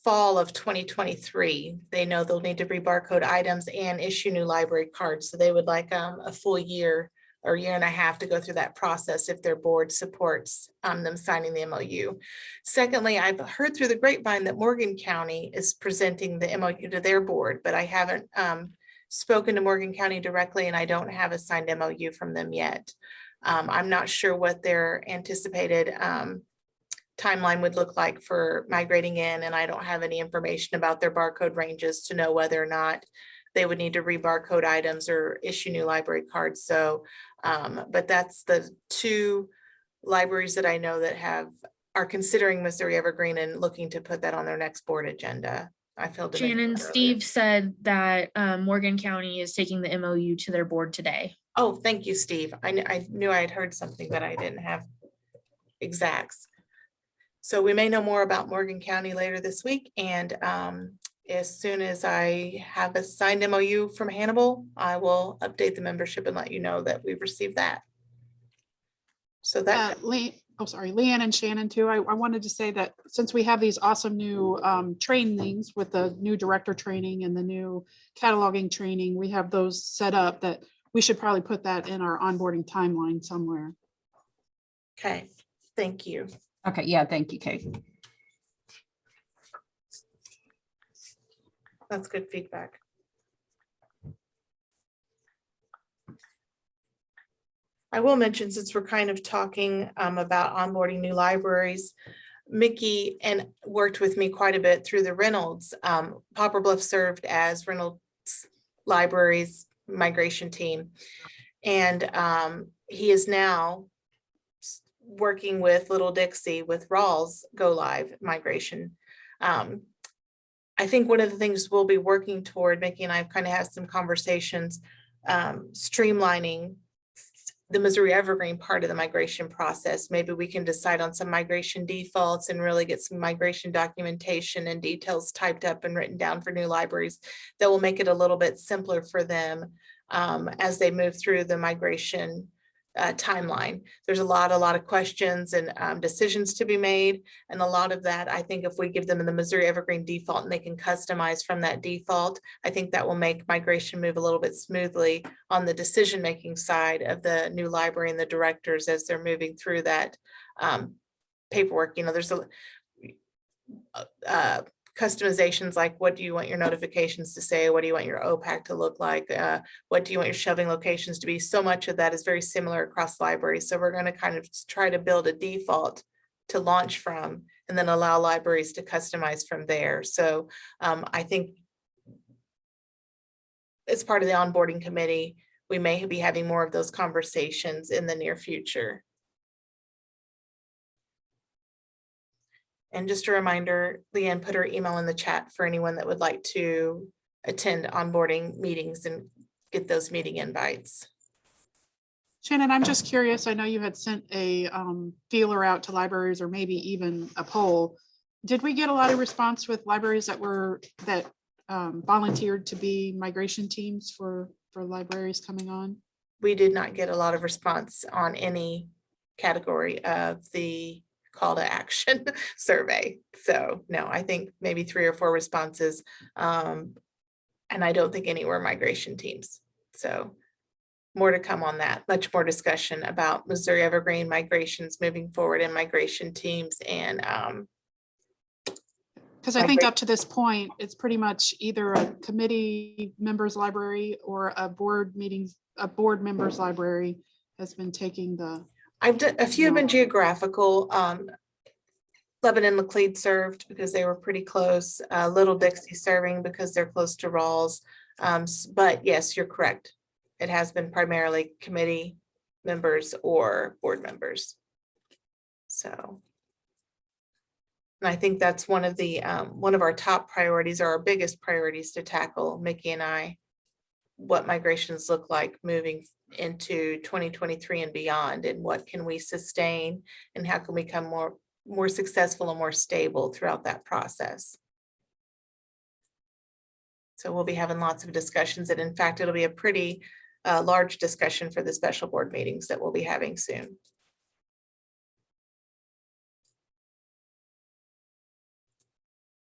fall of 2023. They know they'll need to rebarcode items and issue new library cards. So they would like a full year or year and a half to go through that process if their board supports them signing the MOU. Secondly, I've heard through the grapevine that Morgan County is presenting the MOU to their board, but I haven't spoken to Morgan County directly and I don't have a signed MOU from them yet. I'm not sure what their anticipated timeline would look like for migrating in, and I don't have any information about their barcode ranges to know whether or not they would need to rebarcode items or issue new library cards. So, but that's the two libraries that I know that are considering Missouri Evergreen and looking to put that on their next board agenda. I feel Shannon, Steve said that Morgan County is taking the MOU to their board today. Oh, thank you, Steve. I knew I had heard something, but I didn't have exacts. So we may know more about Morgan County later this week. And as soon as I have a signed MOU from Hannibal, I will update the membership and let you know that we've received that. So that Leanne and Shannon too. I wanted to say that since we have these awesome new trainings with the new director training and the new cataloging training, we have those set up that we should probably put that in our onboarding timeline somewhere. Okay, thank you. Okay, yeah, thank you, Kate. That's good feedback. I will mention, since we're kind of talking about onboarding new libraries, Mickey and worked with me quite a bit through the Reynolds. Poplar Bluff served as Reynolds Libraries migration team. And he is now working with Little Dixie with Rawls Go Live migration. I think one of the things we'll be working toward, Mickey and I have kind of had some conversations, streamlining the Missouri Evergreen part of the migration process. Maybe we can decide on some migration defaults and really get some migration documentation and details typed up and written down for new libraries that will make it a little bit simpler for them as they move through the migration timeline. There's a lot of questions and decisions to be made. And a lot of that, I think if we give them the Missouri Evergreen default and they can customize from that default, I think that will make migration move a little bit smoothly on the decision-making side of the new library and the directors as they're moving through that paperwork. You know, there's a customizations like, what do you want your notifications to say? What do you want your OPAC to look like? What do you want your shelving locations to be? So much of that is very similar across libraries. So we're going to kind of try to build a default to launch from and then allow libraries to customize from there. So I think as part of the onboarding committee, we may be having more of those conversations in the near future. And just a reminder, Leanne put her email in the chat for anyone that would like to attend onboarding meetings and get those meeting invites. Shannon, I'm just curious. I know you had sent a feeler out to libraries or maybe even a poll. Did we get a lot of response with libraries that volunteered to be migration teams for libraries coming on? We did not get a lot of response on any category of the call to action survey. So no, I think maybe 3 or 4 responses. And I don't think any were migration teams. So more to come on that, much more discussion about Missouri Evergreen migrations moving forward and migration teams. And because I think up to this point, it's pretty much either a committee members library or a board members library has been taking the. I've done a few have been geographical. Lebanon Laclede served because they were pretty close. Little Dixie serving because they're close to Rawls. But yes, you're correct. It has been primarily committee members or board members. So, and I think that's one of our top priorities or our biggest priorities to tackle, Mickey and I, what migrations look like moving into 2023 and beyond, and what can we sustain and how can we become more successful and more stable throughout that process. So we'll be having lots of discussions, and in fact, it'll be a pretty large discussion for the special board meetings that we'll be having soon.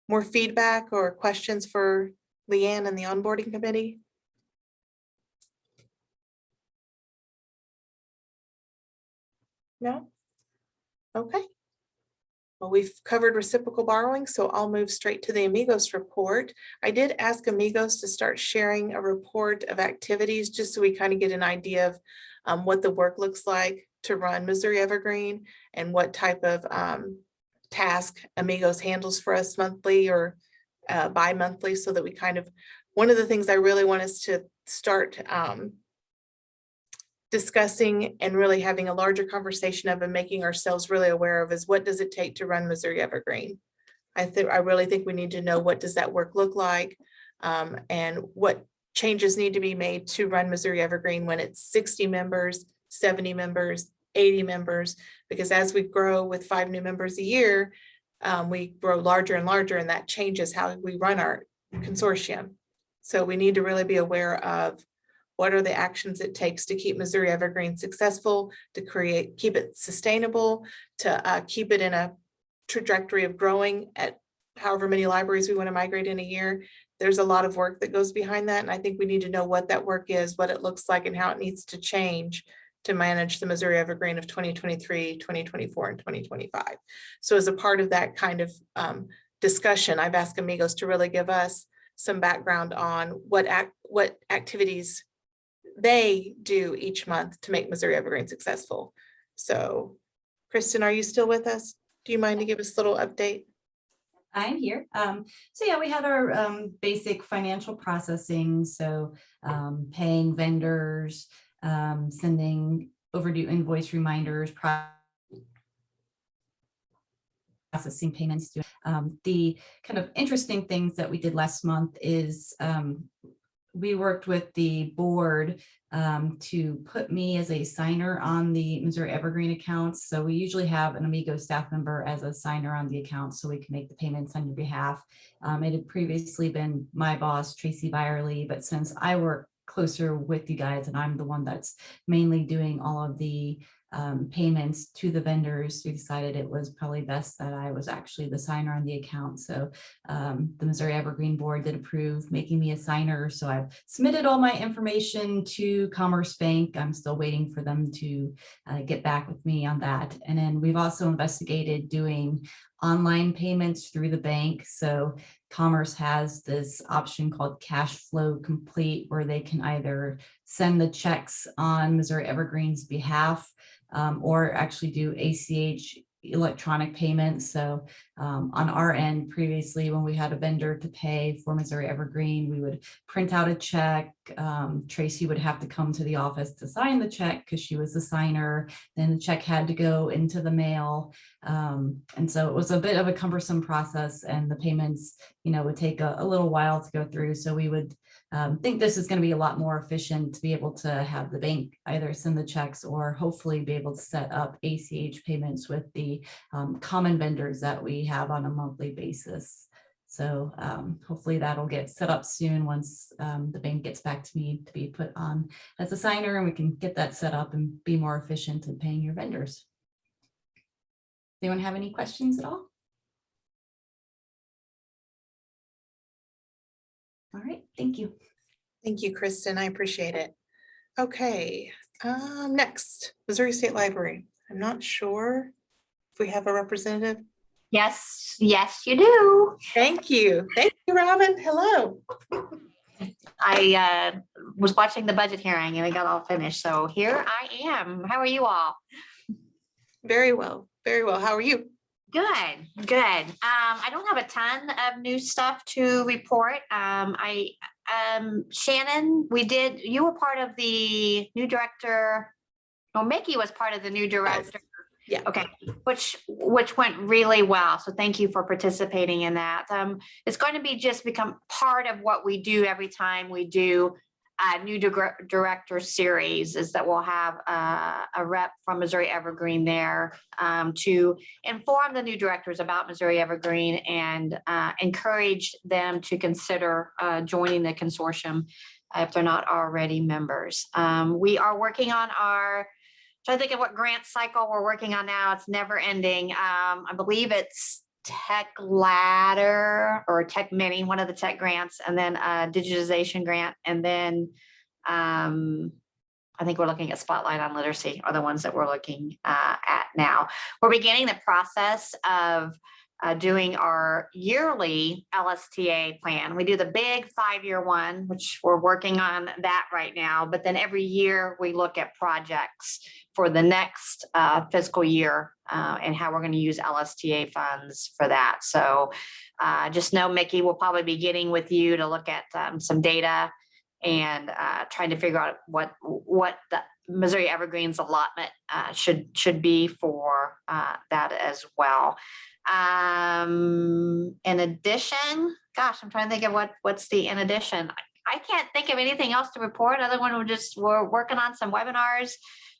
More feedback or questions for Leanne and the onboarding committee? No? Okay. Well, we've covered reciprocal borrowing, so I'll move straight to the Amigos report. I did ask Amigos to start sharing a report of activities just so we kind of get an idea of what the work looks like to run Missouri Evergreen and what type of task Amigos handles for us monthly or bi-monthly, so that we kind of, one of the things I really want us to start discussing and really having a larger conversation of and making ourselves really aware of is, what does it take to run Missouri Evergreen? I really think we need to know, what does that work look like, and what changes need to be made to run Missouri Evergreen when it's 60 members, 70 members, 80 members, because as we grow with 5 new members a year, we grow larger and larger, and that changes how we run our consortium. So we need to really be aware of what are the actions it takes to keep Missouri Evergreen successful, to keep it sustainable, to keep it in a trajectory of growing at however many libraries we want to migrate in a year. There's a lot of work that goes behind that. And I think we need to know what that work is, what it looks like, and how it needs to change to manage the Missouri Evergreen of 2023, 2024, and 2025. So as a part of that kind of discussion, I've asked Amigos to really give us some background on what activities they do each month to make Missouri Evergreen successful. So Kristen, are you still with us? Do you mind to give us a little update? I'm here. So yeah, we had our basic financial processing. So paying vendors, sending overdue invoice reminders, processing payments. The kind of interesting things that we did last month is we worked with the board to put me as a signer on the Missouri Evergreen accounts. So we usually have an Amigos staff member as a signer on the account so we can make the payments on your behalf. It had previously been my boss, Tracy Byerly, but since I work closer with you guys and I'm the one that's mainly doing all of the payments to the vendors, we decided it was probably best that I was actually the signer on the account. So the Missouri Evergreen board did approve making me a signer. So I've submitted all my information to Commerce Bank. I'm still waiting for them to get back with me on that. And then we've also investigated doing online payments through the bank. So Commerce has this option called Cash Flow Complete, where they can either send the checks on Missouri Evergreen's behalf or actually do ACH electronic payments. So on our end, previously, when we had a vendor to pay for Missouri Evergreen, we would print out a check. Tracy would have to come to the office to sign the check because she was the signer. Then the check had to go into the mail. And so it was a bit of a cumbersome process, and the payments, would take a little while to go through. So we would think this is going to be a lot more efficient to be able to have the bank either send the checks or hopefully be able to set up ACH payments with the common vendors that we have on a monthly basis. So hopefully that'll get set up soon once the bank gets back to me to be put on as a signer, and we can get that set up and be more efficient in paying your vendors. Anyone have any questions at all? All right, thank you. Thank you, Kristen. I appreciate it. Okay, next, Missouri State Library. I'm not sure if we have a representative. Yes, you do. Thank you. Thank you, Robin. Hello. I was watching the budget hearing and we got all finished. So here I am. How are you all? Very well. Very well. How are you? Good. I don't have a ton of new stuff to report. Shannon, you were part of the new director. Well, Mickey was part of the new director. Yeah. Okay. Which went really well. So thank you for participating in that. It's going to just become part of what we do every time we do a new director series, is that we'll have a rep from Missouri Evergreen there to inform the new directors about Missouri Evergreen and encourage them to consider joining the consortium if they're not already members. We are working on trying to think of what grant cycle we're working on now. It's never ending. I believe it's Tech Ladder or Tech Mini, one of the tech grants, and then a digitization grant. And then I think we're looking at Spotlight on Literacy are the ones that we're looking at now. We're beginning the process of doing our yearly LSTA plan. We do the big 5-year one, which we're working on that right now. But then every year we look at projects for the next fiscal year and how we're going to use LSTA funds for that. So just know, Mickey, we'll probably be getting with you to look at some data and trying to figure out what the Missouri Evergreen's allotment should be for that as well. In addition, gosh, I'm trying to think of what's the in addition. I can't think of anything else to report other than we're working on some webinars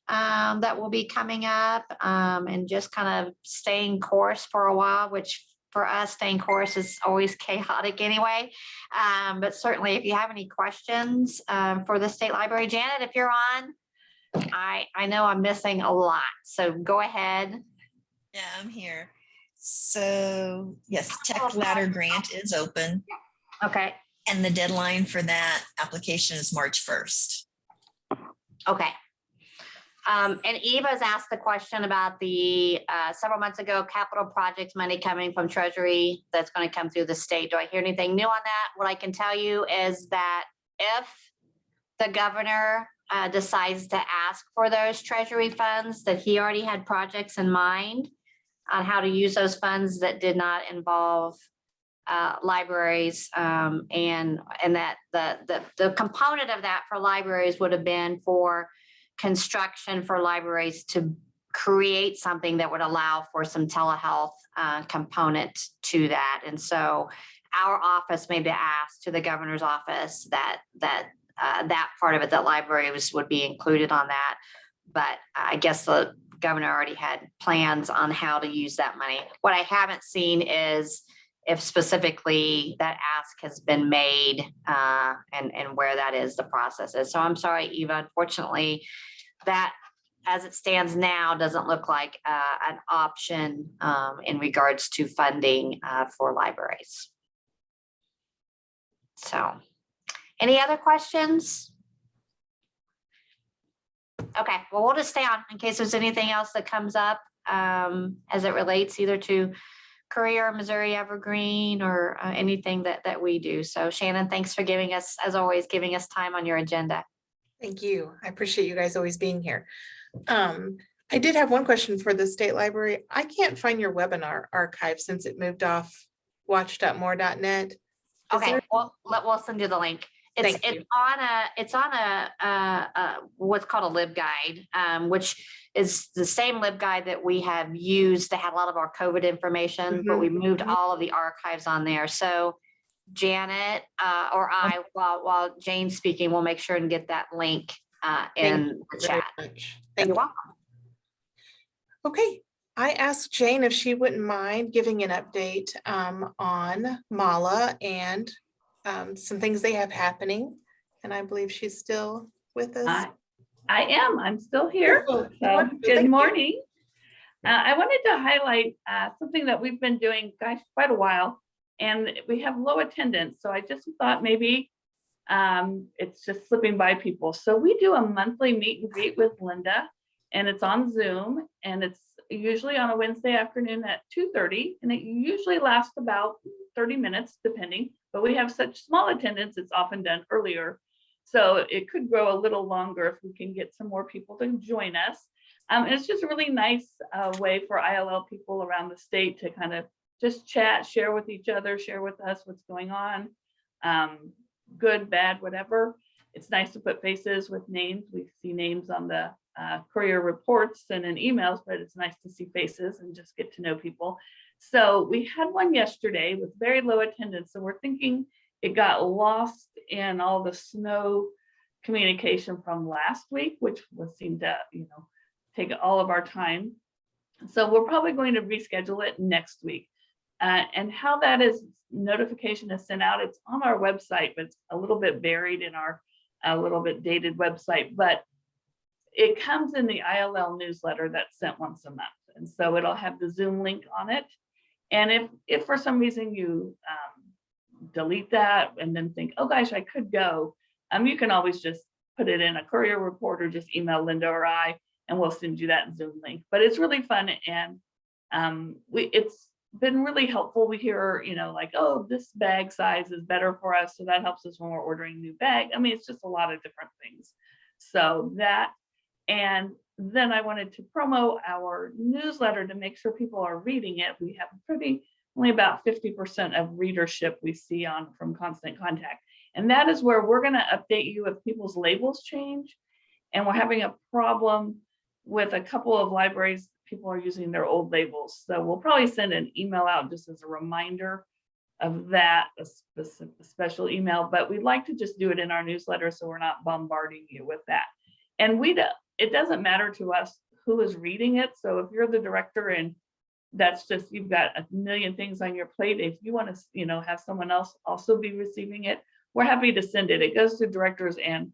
that will be coming up and just kind of staying course for a while, which for us, staying course is always chaotic anyway. But certainly if you have any questions for the State Library, Janet, if you're on, I know I'm missing a lot, so go ahead. Yeah, I'm here. So yes, Tech Ladder grant is open. Okay. And the deadline for that application is March 1st. Okay. And Eva's asked the question about the several months ago capital projects money coming from Treasury that's going to come through the state. Do I hear anything new on that? What I can tell you is that if the governor decides to ask for those treasury funds, that he already had projects in mind on how to use those funds that did not involve libraries, and that the component of that for libraries would have been for construction for libraries to create something that would allow for some telehealth component to that. And so our office made the ask to the governor's office that part of it, that libraries would be included on that. But I guess the governor already had plans on how to use that money. What I haven't seen is if specifically that ask has been made and where that is, the process is. So I'm sorry, Eva, unfortunately, that as it stands now doesn't look like an option in regards to funding for libraries. So any other questions? Okay, well, we'll just stay on in case there's anything else that comes up as it relates either to Courier, Missouri Evergreen, or anything that we do. So Shannon, thanks for giving us, as always, giving us time on your agenda. Thank you. I appreciate you guys always being here. I did have one question for the state library. I can't find your webinar archive since it moved off watch.more.net. Okay, well, we'll send you the link. It's on a what's called a LibGuide, which is the same LibGuide that we have used to have a lot of our COVID information, but we moved all of the archives on there. So Janet or I, while Jane's speaking, we'll make sure and get that link in the chat. You're welcome. Okay, I asked Jane if she wouldn't mind giving an update on Mala and some things they have happening. And I believe she's still with us. I am. I'm still here. Wonderful. So Wonderful. good Thank morning. I wanted to highlight something that we've been doing, gosh, quite a while, and we have low attendance. So I just thought maybe it's just slipping by people. So we do a monthly meet and greet with Linda, and it's on Zoom, and it's usually on a Wednesday afternoon at 2:30, and it usually lasts about 30 minutes, depending. But we have such small attendance, it's often done earlier. So it could grow a little longer if we can get some more people to join us. And it's just a really nice way for ILL people around the state to kind of just chat, share with each other, share with us what's going on, good, bad, whatever. It's nice to put faces with names. We see names on the Courier reports and in emails, but it's nice to see faces and just get to know people. So we had one yesterday with very low attendance. So we're thinking it got lost in all the snow communication from last week, which seemed to, take all of our time. So we're probably going to reschedule it next week. And how that is, notification is sent out, it's on our website, but it's a little bit buried in our a little bit dated website, but it comes in the ILL newsletter that's sent once a month. And so it'll have the Zoom link on it. And if for some reason you delete that and then think, oh gosh, I could go, you can always just put it in a Courier report or just email Linda or I, and we'll send you that Zoom link. But it's really fun, and it's been really helpful. We hear, like, oh, this bag size is better for us, so that helps us when we're ordering a new bag. I mean, it's just a lot of different things. So that, and then I wanted to promo our newsletter to make sure people are reading it. We have only about 50% of readership we see from Constant Contact. And that is where we're going to update you if people's labels change. And we're having a problem with a couple of libraries. People are using their old labels. So we'll probably send an email out just as a reminder of that, a special email, but we'd like to just do it in our newsletter so we're not bombarding you with that. And it doesn't matter to us who is reading it. So if you're the director and that's just, you've got a million things on your plate, if you want to, have someone else also be receiving it, we're happy to send it. It goes to directors and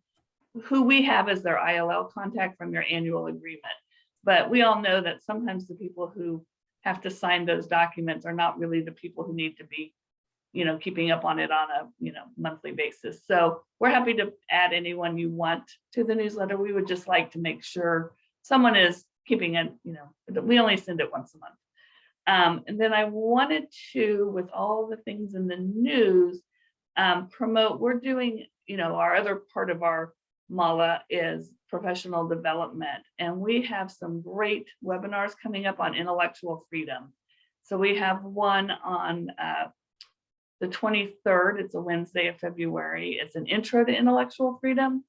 who we have as their ILL contact from your annual agreement. But we all know that sometimes the people who have to sign those documents are not really the people who need to be, keeping up on it on a, monthly basis. So we're happy to add anyone you want to the newsletter. We would just like to make sure someone is keeping it, we only send it once a month. And then I wanted to, with all the things in the news, promote, we're doing, our other part of our Mala is professional development. And we have some great webinars coming up on intellectual freedom. So we have one on the 23rd. It's a Wednesday of February. It's an intro to intellectual freedom.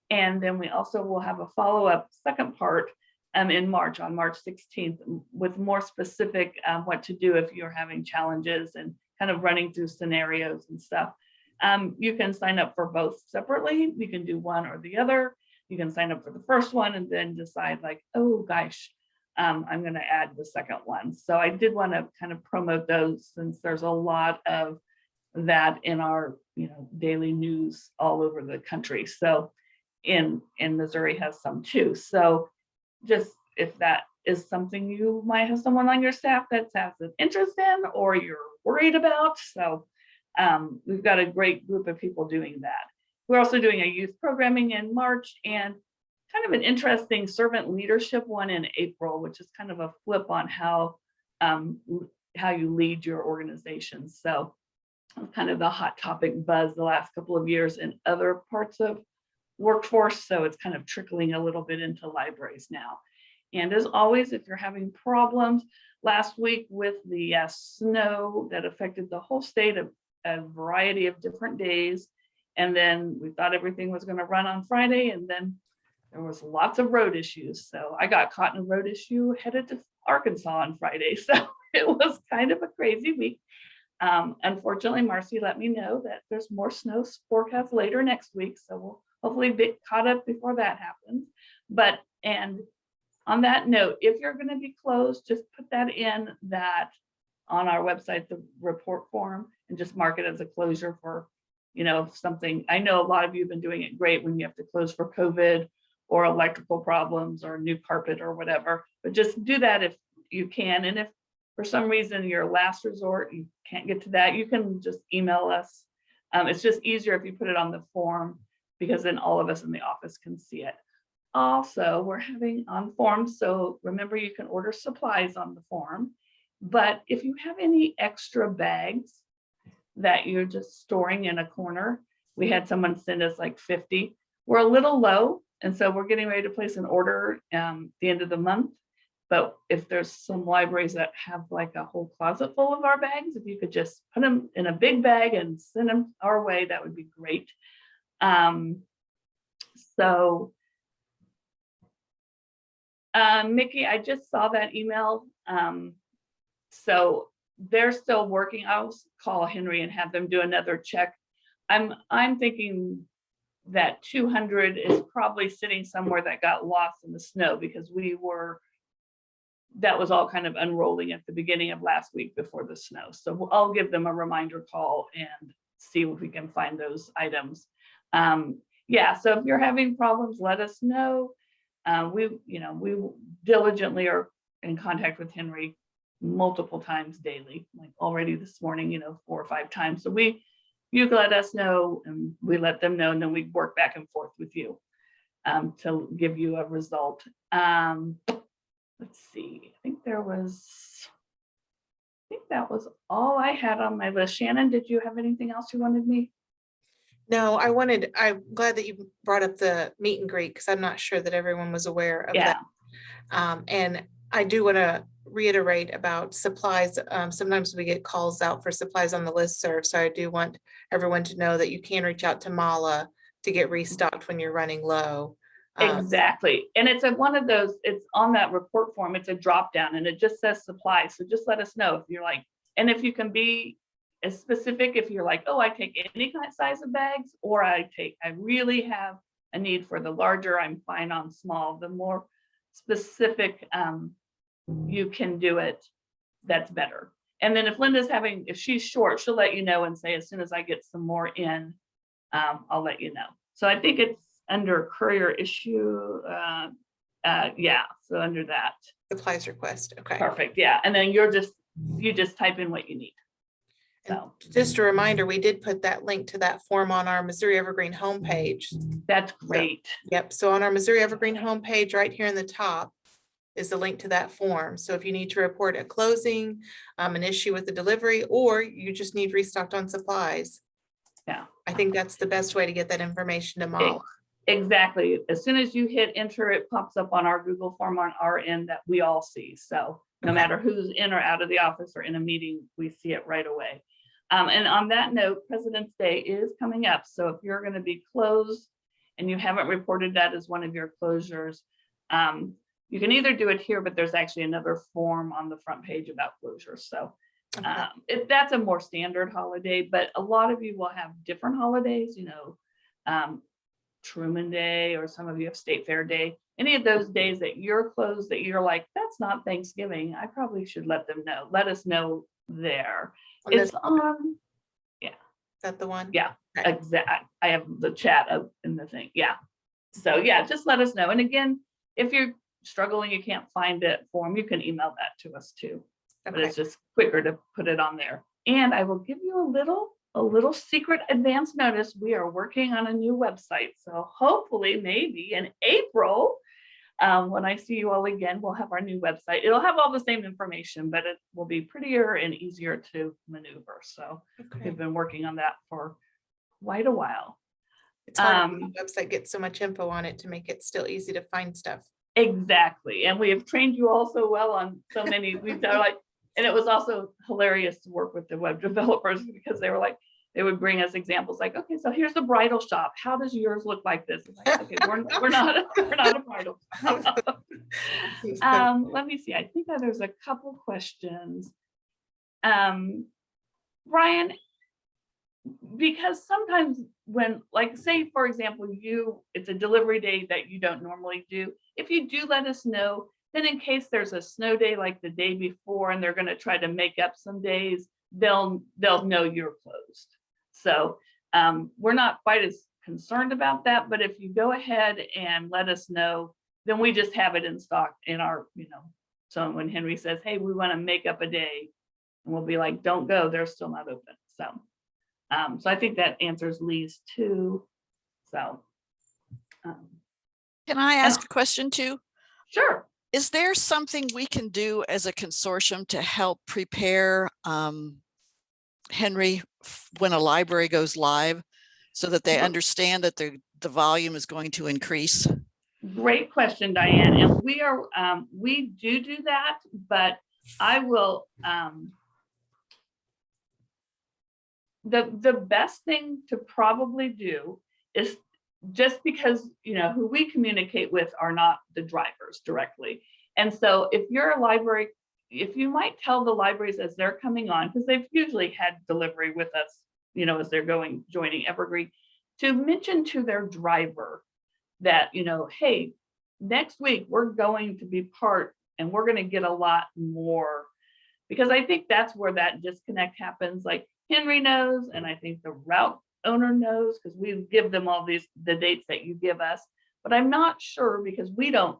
And then we also will have a follow-up second part in March, on March 16th, with more specific what to do if you're having challenges and kind of running through scenarios and stuff. You can sign up for both separately. You can do one or the other. You can sign up for the first one and then decide like, oh gosh, I'm going to add the second one. So I did want to kind of promote those, since there's a lot of that in our daily news all over the country. So in Missouri has some too. So just if that is something you might have someone on your staff that has an interest in or you're worried about. So we've got a great group of people doing that. We're also doing a youth programming in March and kind of an interesting servant leadership one in April, which is kind of a flip on how you lead your organization. So kind of the hot topic buzz the last couple of years in other parts of workforce. So it's kind of trickling a little bit into libraries now. And as always, if you're having problems, last week with the snow that affected the whole state of a variety of different days, and then we thought everything was going to run on Friday, and then there was lots of road issues. So I got caught in a road issue headed to Arkansas on Friday. So it was kind of a crazy week. Unfortunately, Marcy let me know that there's more snow forecast later next week. So we'll hopefully be caught up before that happens. But, and on that note, if you're going to be closed, just put that in that on our website, the report form, and just mark it as a closure for, something. I know a lot of you have been doing it great when you have to close for COVID or electrical problems or new carpet or whatever, but just do that if you can. And if for some reason your last resort, you can't get to that, you can just email us. It's just easier if you put it on the form, because then all of us in the office can see it. Also, we're having on forms, so remember you can order supplies on the form, but if you have any extra bags that you're just storing in a corner, we had someone send us like 50. We're a little low, and so we're getting ready to place an order the end of the month. But if there's some libraries that have like a whole closet full of our bags, if you could just put them in a big bag and send them our way, that would be great. Mickey, I just saw that email. So they're still working. I'll call Henry and have them do another check. I'm thinking that 200 is probably sitting somewhere that got lost in the snow, because that was all kind of unrolling at the beginning of last week before the snow. So I'll give them a reminder call and see if we can find those items. Yeah, so if you're having problems, let us know. We diligently are in contact with Henry multiple times daily, like already this morning, 4 or 5 times. So you let us know and we let them know, and then we work back and forth with you to give you a result. Let's see, I think that was all I had on my list. Shannon, did you have anything else you wanted me? No, I'm glad that you brought up the meet and greet, because I'm not sure that everyone was aware of that. And I do want to reiterate about supplies. Sometimes we get calls out for supplies on the listserv. So I do want everyone to know that you can reach out to Mala to get restocked when you're running low. Exactly. And it's one of those, it's on that report form, it's a drop down and it just says supplies. So just let us know if you're like, and if you can be as specific, if you're like, oh, I take any kind of size of bags, or I really have a need for the larger, I'm fine on small. The more specific you can do it, that's better. And then if she's short, she'll let you know and say, as soon as I get some more in, I'll let you know. So I think it's under courier issue. Yeah, so under that. Supplies request, okay. Perfect, yeah. And then you just type in what you need. So just a reminder, we did put that link to that form on our Missouri Evergreen homepage. That's great. So, yep, so on our Missouri Evergreen homepage, right here in the top, is the link to that form. So if you need to report a closing, an issue with the delivery, or you just need restocked on supplies. Yeah. I think that's the best way to get that information to Mala. Exactly. As soon as you hit enter, it pops up on our Google form on our end that we all see. So no matter who's in or out of the office or in a meeting, we see it right away. And on that note, President's Day is coming up. So if you're going to be closed and you haven't reported that as one of your closures, you can either do it here, but there's actually another form on the front page about closures. So that's a more standard holiday, but a lot of you will have different holidays, you know, Truman Day, or some of you have State Fair Day. Any of those days that you're closed that you're like, that's not Thanksgiving, I probably should let them know. Let us know there. It's on, yeah. Is that the one? Yeah, exactly. I have the chat up in the thing. Yeah. So yeah, just let us know. And again, if you're struggling, you can't find it form, you can email that to us too. But it's just quicker to put it on there. And I will give you a little secret advance notice. We are working on a new website. So hopefully maybe in April, when I see you all again, we'll have our new website. It'll have all the same information, but it will be prettier and easier to maneuver. So we've been working on that for quite a while. It's hard when the website gets so much info on it to make it still easy to find stuff. Exactly. And we have trained you all so well on so many, and it was also hilarious to work with the web developers because they were like, they would bring us examples like, okay, so here's the bridal shop. How does yours look like this? Like, okay, we're not a bridal shop. Let me see. I think that there's a couple questions. Brian, because sometimes when, like, say, for example, it's a delivery day that you don't normally do. If you do let us know, then in case there's a snow day like the day before and they're going to try to make up some days, they'll know you're closed. So we're not quite as concerned about that, but if you go ahead and let us know, then we just have it in stock in our, so when Henry says, hey, we want to make up a day, and we'll be like, don't go, they're still not open. So I think that answers Lee's too. So can I ask a question too? Sure. Is there something we can do as a consortium to help prepare Henry when a library goes live so that they understand that the volume is going to increase? Great question, Diane. And we do that, but I will, the best thing to probably do is, just because, who we communicate with are not the drivers directly. And so if you're a library, if you might tell the libraries as they're coming on, because they've usually had delivery with us, as they're joining Evergreen, to mention to their driver that, hey, next week we're going to be part and we're going to get a lot more, because I think that's where that disconnect happens. Like Henry knows, and I think the route owner knows, because we give them all the dates that you give us, but I'm not sure because we don't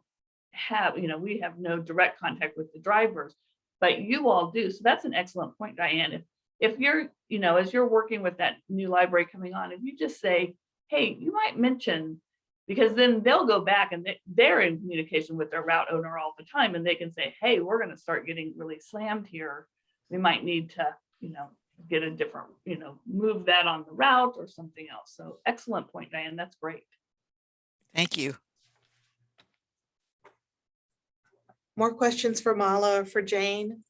have, we have no direct contact with the drivers, but you all do. So that's an excellent point, Diane. If you're, as you're working with that new library coming on, if you just say, hey, you might mention, because then they'll go back and they're in communication with their route owner all the time, and they can say, hey, we're going to start getting really slammed here. We might need to, get a different, move that on the route or something else. So excellent point, Diane. That's great. Thank you. More questions for Mala or for Jane?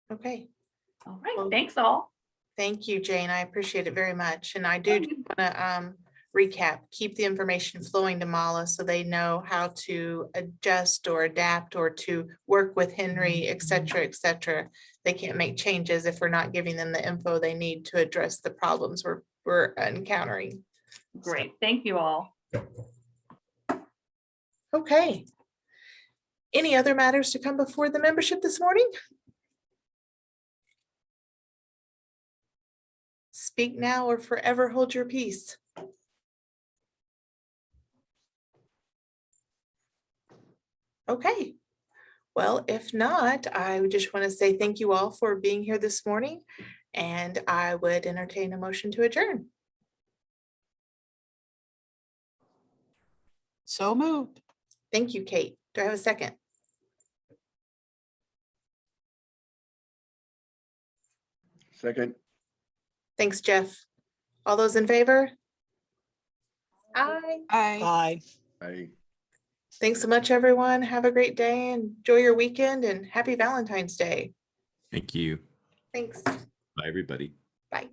Okay. All right. Thanks all. Thank you, Jane. I appreciate it very much. And I do want to recap, keep the information flowing to Mala so they know how to adjust or adapt or to work with Henry, et cetera, et cetera. They can't make changes if we're not giving them the info they need to address the problems we're encountering. Great. Thank you all. Okay. Any other matters to come before the membership this morning? Speak now or forever hold your peace. Okay. Well, if not, I would just want to say thank you all for being here this morning, and I would entertain a motion to adjourn. So moved. Thank you, Kate. Do I have a second? Second. Thanks, Jeff. All those in favor? Aye. Aye. Aye. Thanks so much, everyone. Have a great day. Enjoy your weekend and happy Valentine's Day. Thank you. Thanks. Bye, everybody. Bye.